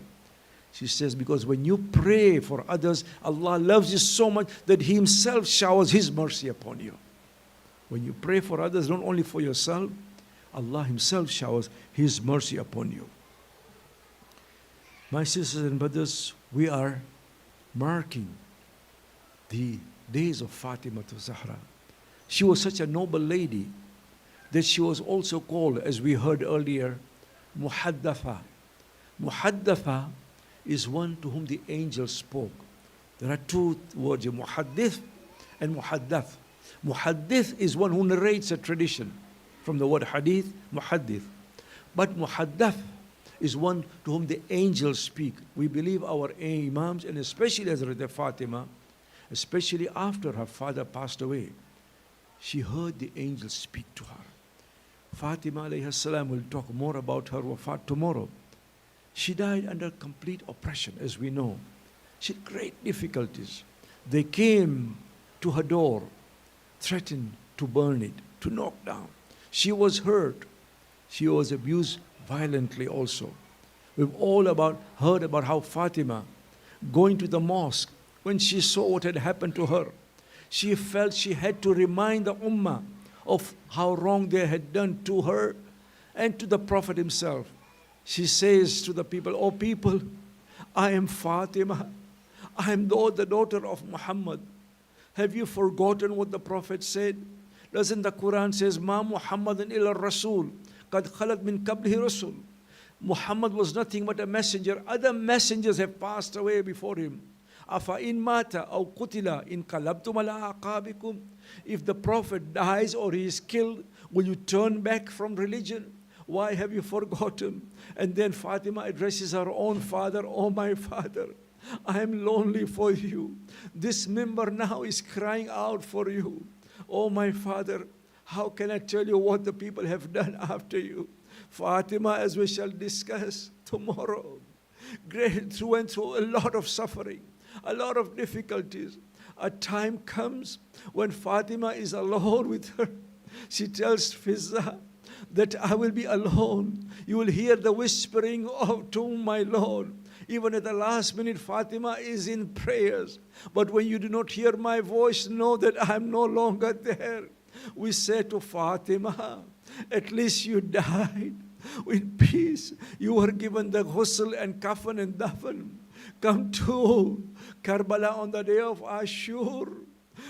She says, because when you pray for others, Allah loves you so much that He Himself showers His mercy upon you. When you pray for others, not only for yourself, Allah Himself showers His mercy upon you. My sisters and brothers, we are marking the days of Fatima to Zahra. She was such a noble lady that she was also called, as we heard earlier, Muhaddatha. Muhaddatha is one to whom the angels spoke. There are two words, Muhaddith and Muhaddath. Muhaddith is one who narrates a tradition, from the word hadith, Muhaddith. But Muhaddath is one to whom the angels speak. We believe our Imams, and especially Hazrat Fatima, especially after her father passed away, she heard the angels speak to her. Fatima alayhi salam, will talk more about her wafat tomorrow. She died under complete oppression, as we know. She had great difficulties. They came to her door, threatened to burn it, to knock down. She was hurt. She was abused violently also. We've all heard about how Fatima, going to the mosque, when she saw what had happened to her, she felt she had to remind the ummah of how wrong they had done to her and to the Prophet himself. She says to the people, "O people, I am Fatima. I am the daughter of Muhammad. Have you forgotten what the Prophet said? Doesn't the Quran says, Ma Muhammadan illa Rasul, qad khalat min qablihi Rasul. Muhammad was nothing but a messenger. Other messengers have passed away before him. Afa in mata aw qutila in qalabtum ala aqabikum. If the Prophet dies or he is killed, will you turn back from religion? Why have you forgotten?" And then Fatima addresses her own father, "Oh my father, I am lonely for you. This member now is crying out for you. Oh, my father, how can I tell you what the people have done after you? Fatima, as we shall discuss tomorrow, went through a lot of suffering, a lot of difficulties. A time comes when Fatima is alone with her. She tells Fizza that I will be alone. You will hear the whispering of to my Lord. Even at the last minute, Fatima is in prayers. But when you do not hear my voice, know that I am no longer there. We say to Fatima, at least you died in peace. You were given the ghusl and kafan and dafan. Come to Karbala on the day of Ashur,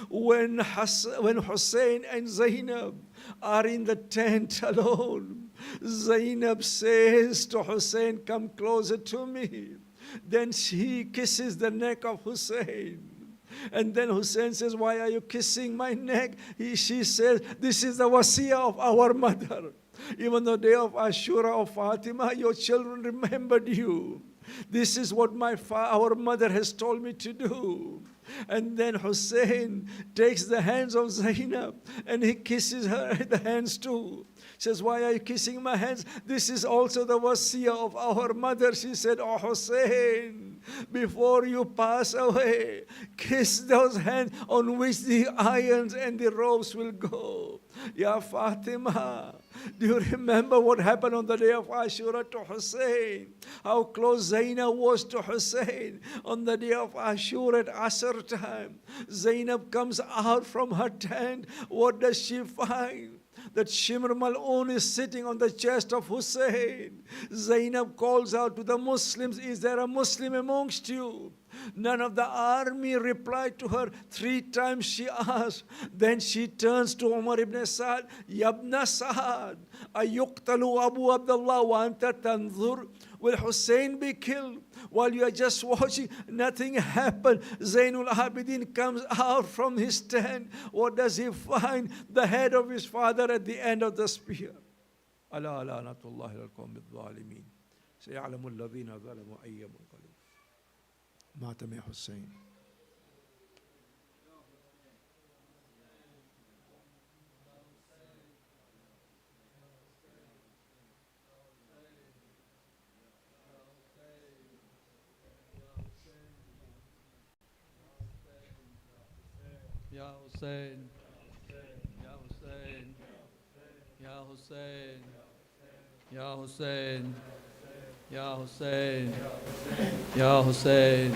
when Hussein and Zainab are in the tent alone. Zainab says to Hussein, come closer to me. Then she kisses the neck of Hussein. And then Hussein says, why are you kissing my neck? She says, this is the wasiyah of our mother. Even the day of Ashura of Fatima, your children remembered you. This is what our mother has told me to do. And then Hussein takes the hands of Zainab and he kisses her the hands too. Says, why are you kissing my hands? This is also the wasiyah of our mother. She said, oh Hussein, before you pass away, kiss those hands on which the irons and the ropes will go. Ya Fatima, do you remember what happened on the day of Ashura to Hussein? How close Zainab was to Hussein on the day of Ashura at Asr time. Zainab comes out from her tent. What does she find? That Shimr Mal'un is sitting on the chest of Hussein. Zainab calls out to the Muslims, is there a Muslim amongst you? None of the army replied to her. 3 times she asked. Then she turns to Umar ibn Sa'd, Yabna Sa'd, ayuqtalu Abu Abdullah wa anta tanzur. Will Hussein be killed while you are just watching? Nothing happened. Zainul Abidin comes out from his tent. What does he find? The head of his father at the end of the spear. Ala la'natullahi al-qawmi al-zalimin. Sayalamu alladhina zalamu ayyamun qalib. Matam ya Hussein. Ya Hussein, Ya Hussein, Ya Hussein, Ya Hussein, Ya Hussein, Ya Hussein.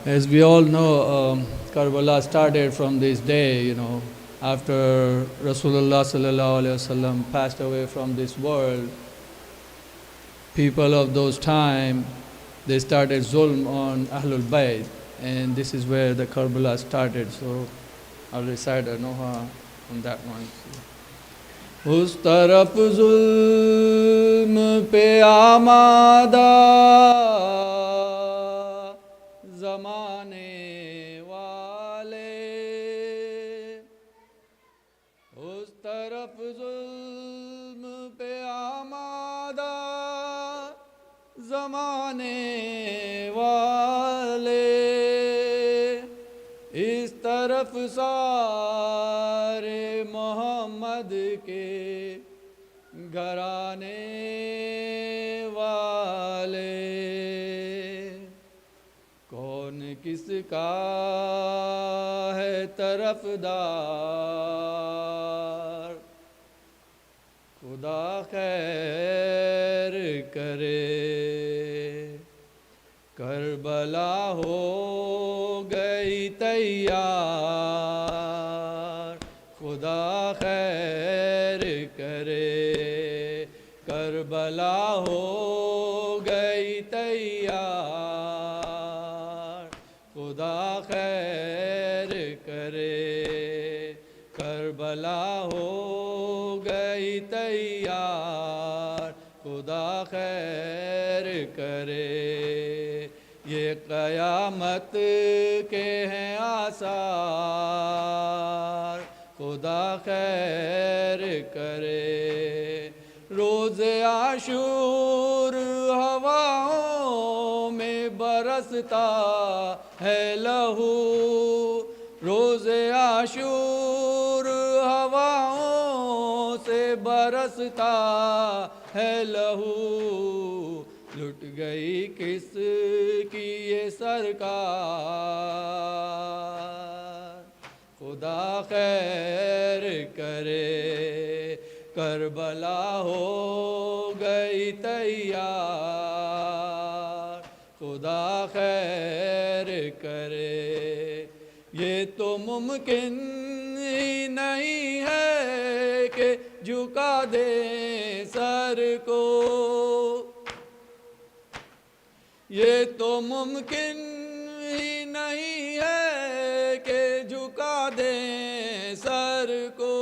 As we all know, Karbala started from this day, after Rasulullah sallallahu alaihi wasallam passed away from this world. People of those time, they started zulm on Ahlul Bayt. And this is where the Karbala started. So I'll recite a Noha on that one. Us taraf zulm pe amada zamane wale. Us taraf zulm pe amada zamane wale. इस तरफ सारे मोहम्मद के घराने वाले कौन किसका है तरफदार खुदा खैर करे करबला हो गई तैयार खुदा खैर करे करबला हो गई तैयार खुदा खैर करे करबला हो गई तैयार खुदा खैर करे ये क़यामत के हैं आसार खुदा खैर करे रोज़ आशूर हवाओं में बरसता है लहू, रोज़े आशूर हवाओं से बरसता है लहू, लुट गई किस की ये सरकार, खुदा खैर करे, करबला हो गई तैयार, खुदा खैर करे। ये तो मुमकिन ही नहीं है कि झुका दे सर को, ये तो मुमकिन ही नहीं है कि झुका दे सर को,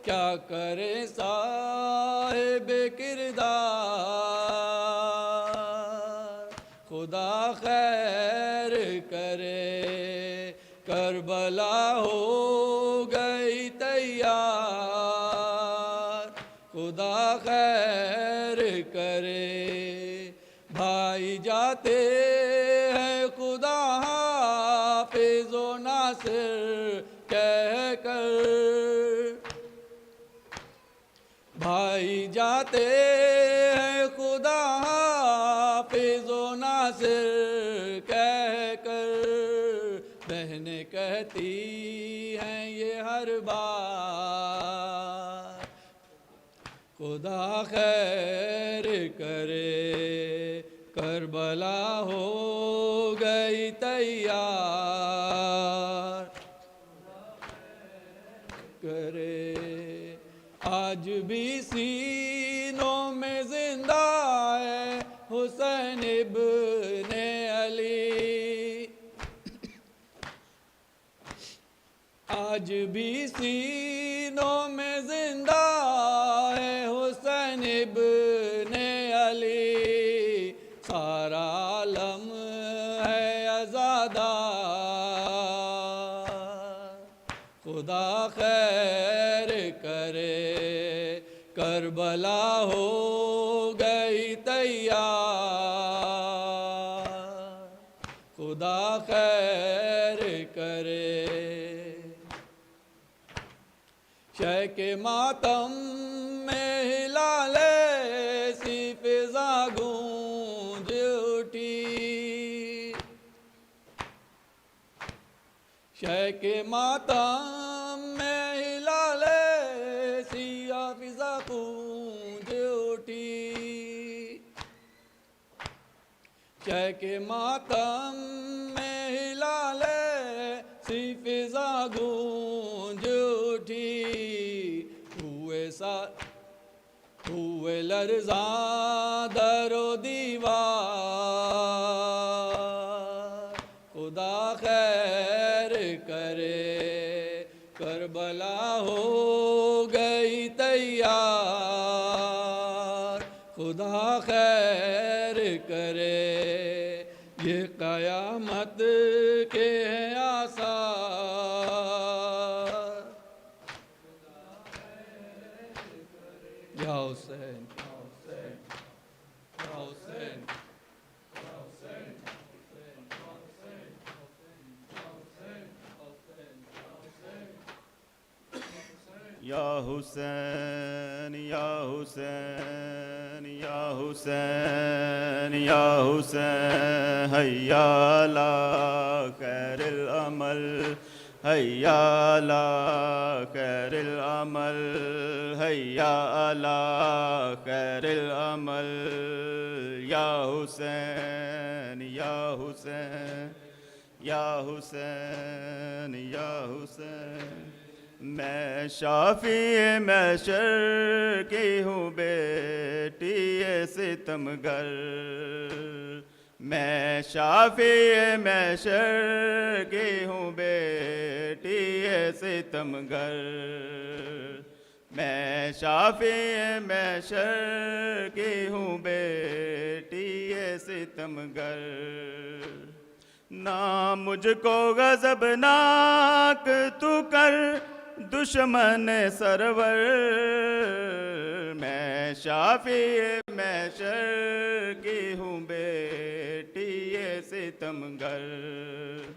क्या करे साहिब किरदार, खुदा खैर करे, करबला हो गई तैयार, खुदा खैर करे। भाई जाते हैं खुदा हाफिज़ो नासिर कह कर, भाई जाते हैं खुदा हाफिज़ो नासिर कह कर, बहनें कहती हैं ये हर बार, खुदा खैर करे, करबला हो गई तैयार, करे। आज भी सीनों में जिंदा है हुसैन इब्ने अली, आज भी सीनों में जिंदा है हुसैन इब्ने अली, सारा आलम है आज़ादार, खुदा खैर करे, करबला हो गई तैयार, खुदा खैर करे। शह के मातम में हिलाले सी फिजा गूंज उठी, शह के मातम में हिलाले सी फिजा गूंज उठी, शह के मातम में हिलाले सी फिजा गूंज उठी, हुए लर्ज़ा दरो दीवार, खुदा खैर करे, करबला हो गई तैयार, खुदा खैर करे। ये क़यामत के हैं आसार, या हुसैन, या हुसैन, या हुसैन, या हुसैन, या हुसैन, या हुसैन, या हुसैन, या हुसैन, हैया अला खैरिल अमल, हैया अला खैरिल अमल, हैया अला खैरिल अमल, या हुसैन, या हुसैन, या हुसैन, या हुसैन। मैं शाफी महशर की हूँ बेटी ये सितमगर, मैं शाफी महशर की हूँ बेटी ये सितमगर, मैं शाफी महशर की हूँ बेटी ये सितमगर। ना मुझको गज़बनाक तू कर दुश्मन सरवर, मैं शाफी महशर की हूँ बेटी ये सितमगर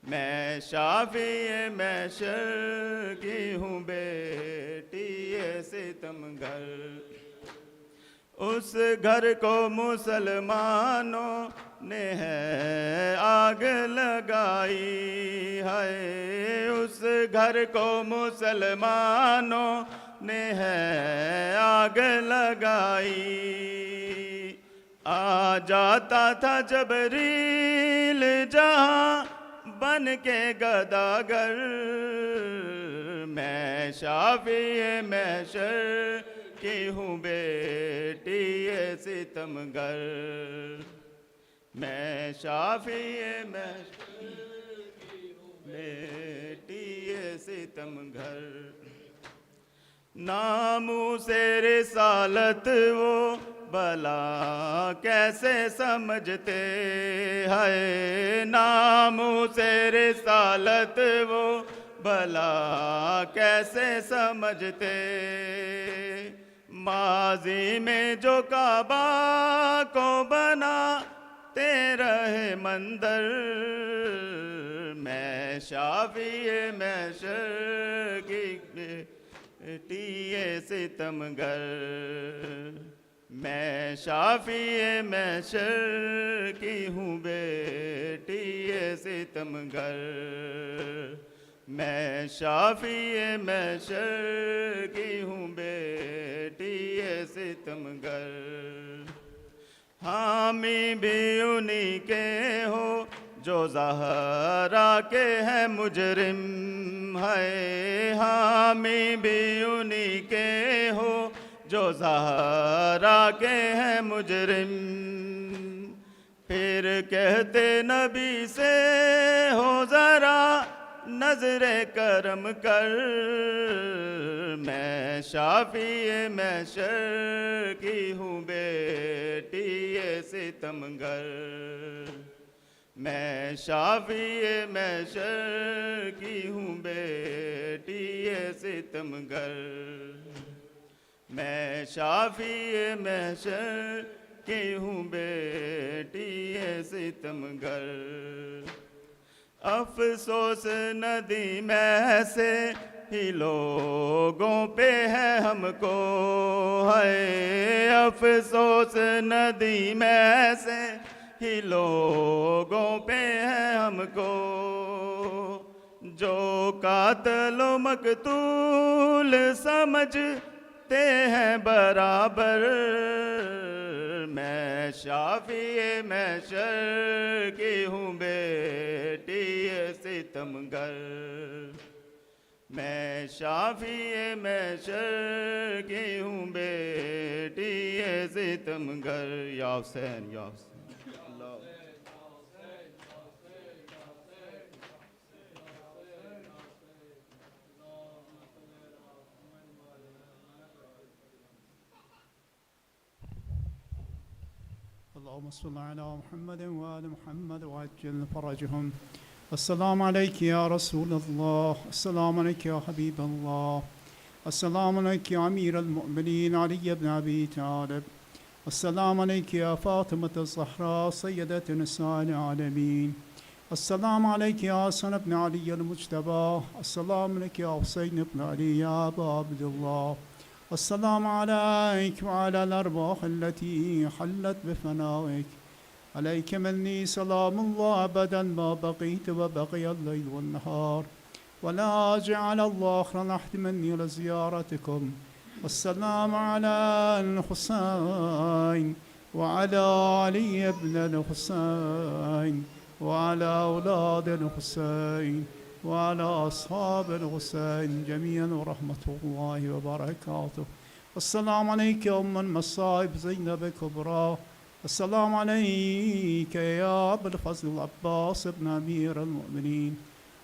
मैं शाफी महशर की हूँ बेटी ये सितमगर उस घर को मुसलमानों ने है आग लगाई है उस घर को मुसलमानों ने है आग लगाई आ जाता था जबरील जहाँ बन के गदागर मैं शाफी महशर की हूँ बेटी ये सितमगर मैं शाफी महशर की हूँ बेटी ये सितमगर नामू से रिसालत वो भला कैसे समझते हैं नामों से रिसालत वो भला कैसे समझते माजी में जो काबा को बनाते रहे मंदिर मैं शाफी महशर की बेटी ये सितमगर मैं शाफी महशर की हूँ बेटी ये सितमगर मैं शाफी महशर की हूँ बेटी ये सितमगर हामी भी उन्हीं के हो जो ज़हरा के हैं मुजरिम है हामी भी उन्हीं के हो जो ज़हरा के हैं मुजरिम फिर कहते नबी से हो ज़रा नजरे करम कर मैं शाफी महशर की हूँ बेटी ये सितमगर मैं शाफी महशर की हूँ बेटी ये सितमगर मैं शाफी महशर की हूँ बेटी ये सितमगर अफसोस नदी में से ही लोगों पे है हमको है अफसोस नदी में से ही लोगों पे है हमको जो कातल मकतूल समझते हैं बराबर मैं शाफी महशर की हूँ बेटी ये सितमगर मैं शाफी महशर की हूँ बेटी ये सितमगर या हुसैन या Hussain اللهم صل على محمد وآل محمد وعجل فرجهم السلام عليك يا رسول الله السلام عليك يا حبيب الله السلام عليك يا أمير المؤمنين علي بن أبي طالب السلام عليك يا فاطمة الزهراء سيدة نساء العالمين السلام عليك يا حسن بن علي المجتبى السلام عليك يا حسين بن علي يا أبا عبد الله السلام عليك وعلى الأرواح التي حلت بفنائك عليك مني سلام الله أبدا ما بقيت وبقي الليل والنهار ولا جعل الله آخر نحت مني لزيارتكم والسلام على الحسين وعلى علي بن الحسين وعلى أولاد الحسين وعلى أصحاب الحسين جميعا ورحمة الله وبركاته السلام عليك يا أم المصائب زينب الكبرى السلام عليك يا أبا الفضل العباس بن أمير المؤمنين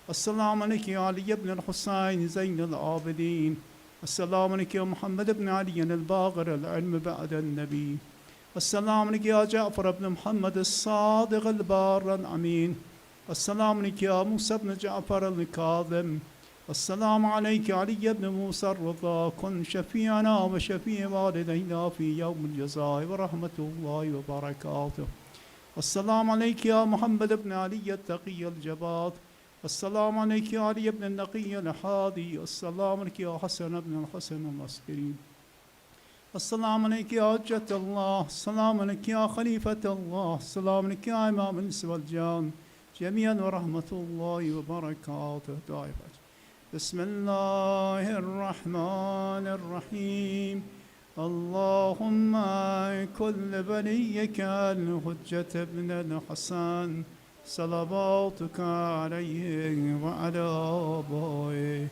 السلام عليك يا علي بن الحسين زين العابدين السلام عليك يا محمد بن علي الباقر العلم بعد النبي السلام عليك يا جعفر بن محمد الصادق البار الأمين السلام عليك يا موسى بن جعفر الكاظم السلام عليك علي بن موسى الرضا كن شفيعنا وشفيع والدينا في يوم الجزاء ورحمة الله وبركاته السلام عليك يا محمد بن علي التقي الجبار. السلام عليك يا علي بن النقي الحادي. السلام عليك يا حسن بن الحسن العسكري. السلام عليك يا حجة الله. السلام عليك يا خليفة الله. السلام عليك يا إمام الإنس والجان جميعا ورحمة الله وبركاته دائما. بسم الله الرحمن الرحيم. اللهم كل بنيك الحجة بن الحسن صلواتك عليه وعلى آبائه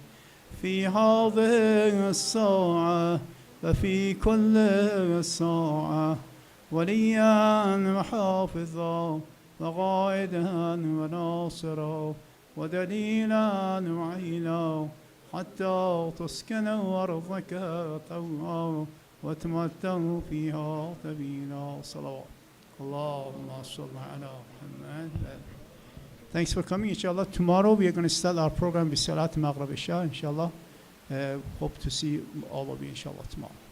في هذه الساعة وفي كل ساعة وليا وحافظا وقائدا وناصرا ودليلا وعينا حتى تسكن أرضك طوعا وتمتع فيها طويلا. صلوات. اللهم صل على محمد. Thanks for coming. Inshallah, tomorrow we are going to start our program with Salat Maghrib Isha. Inshallah, hope to see all of you inshallah tomorrow.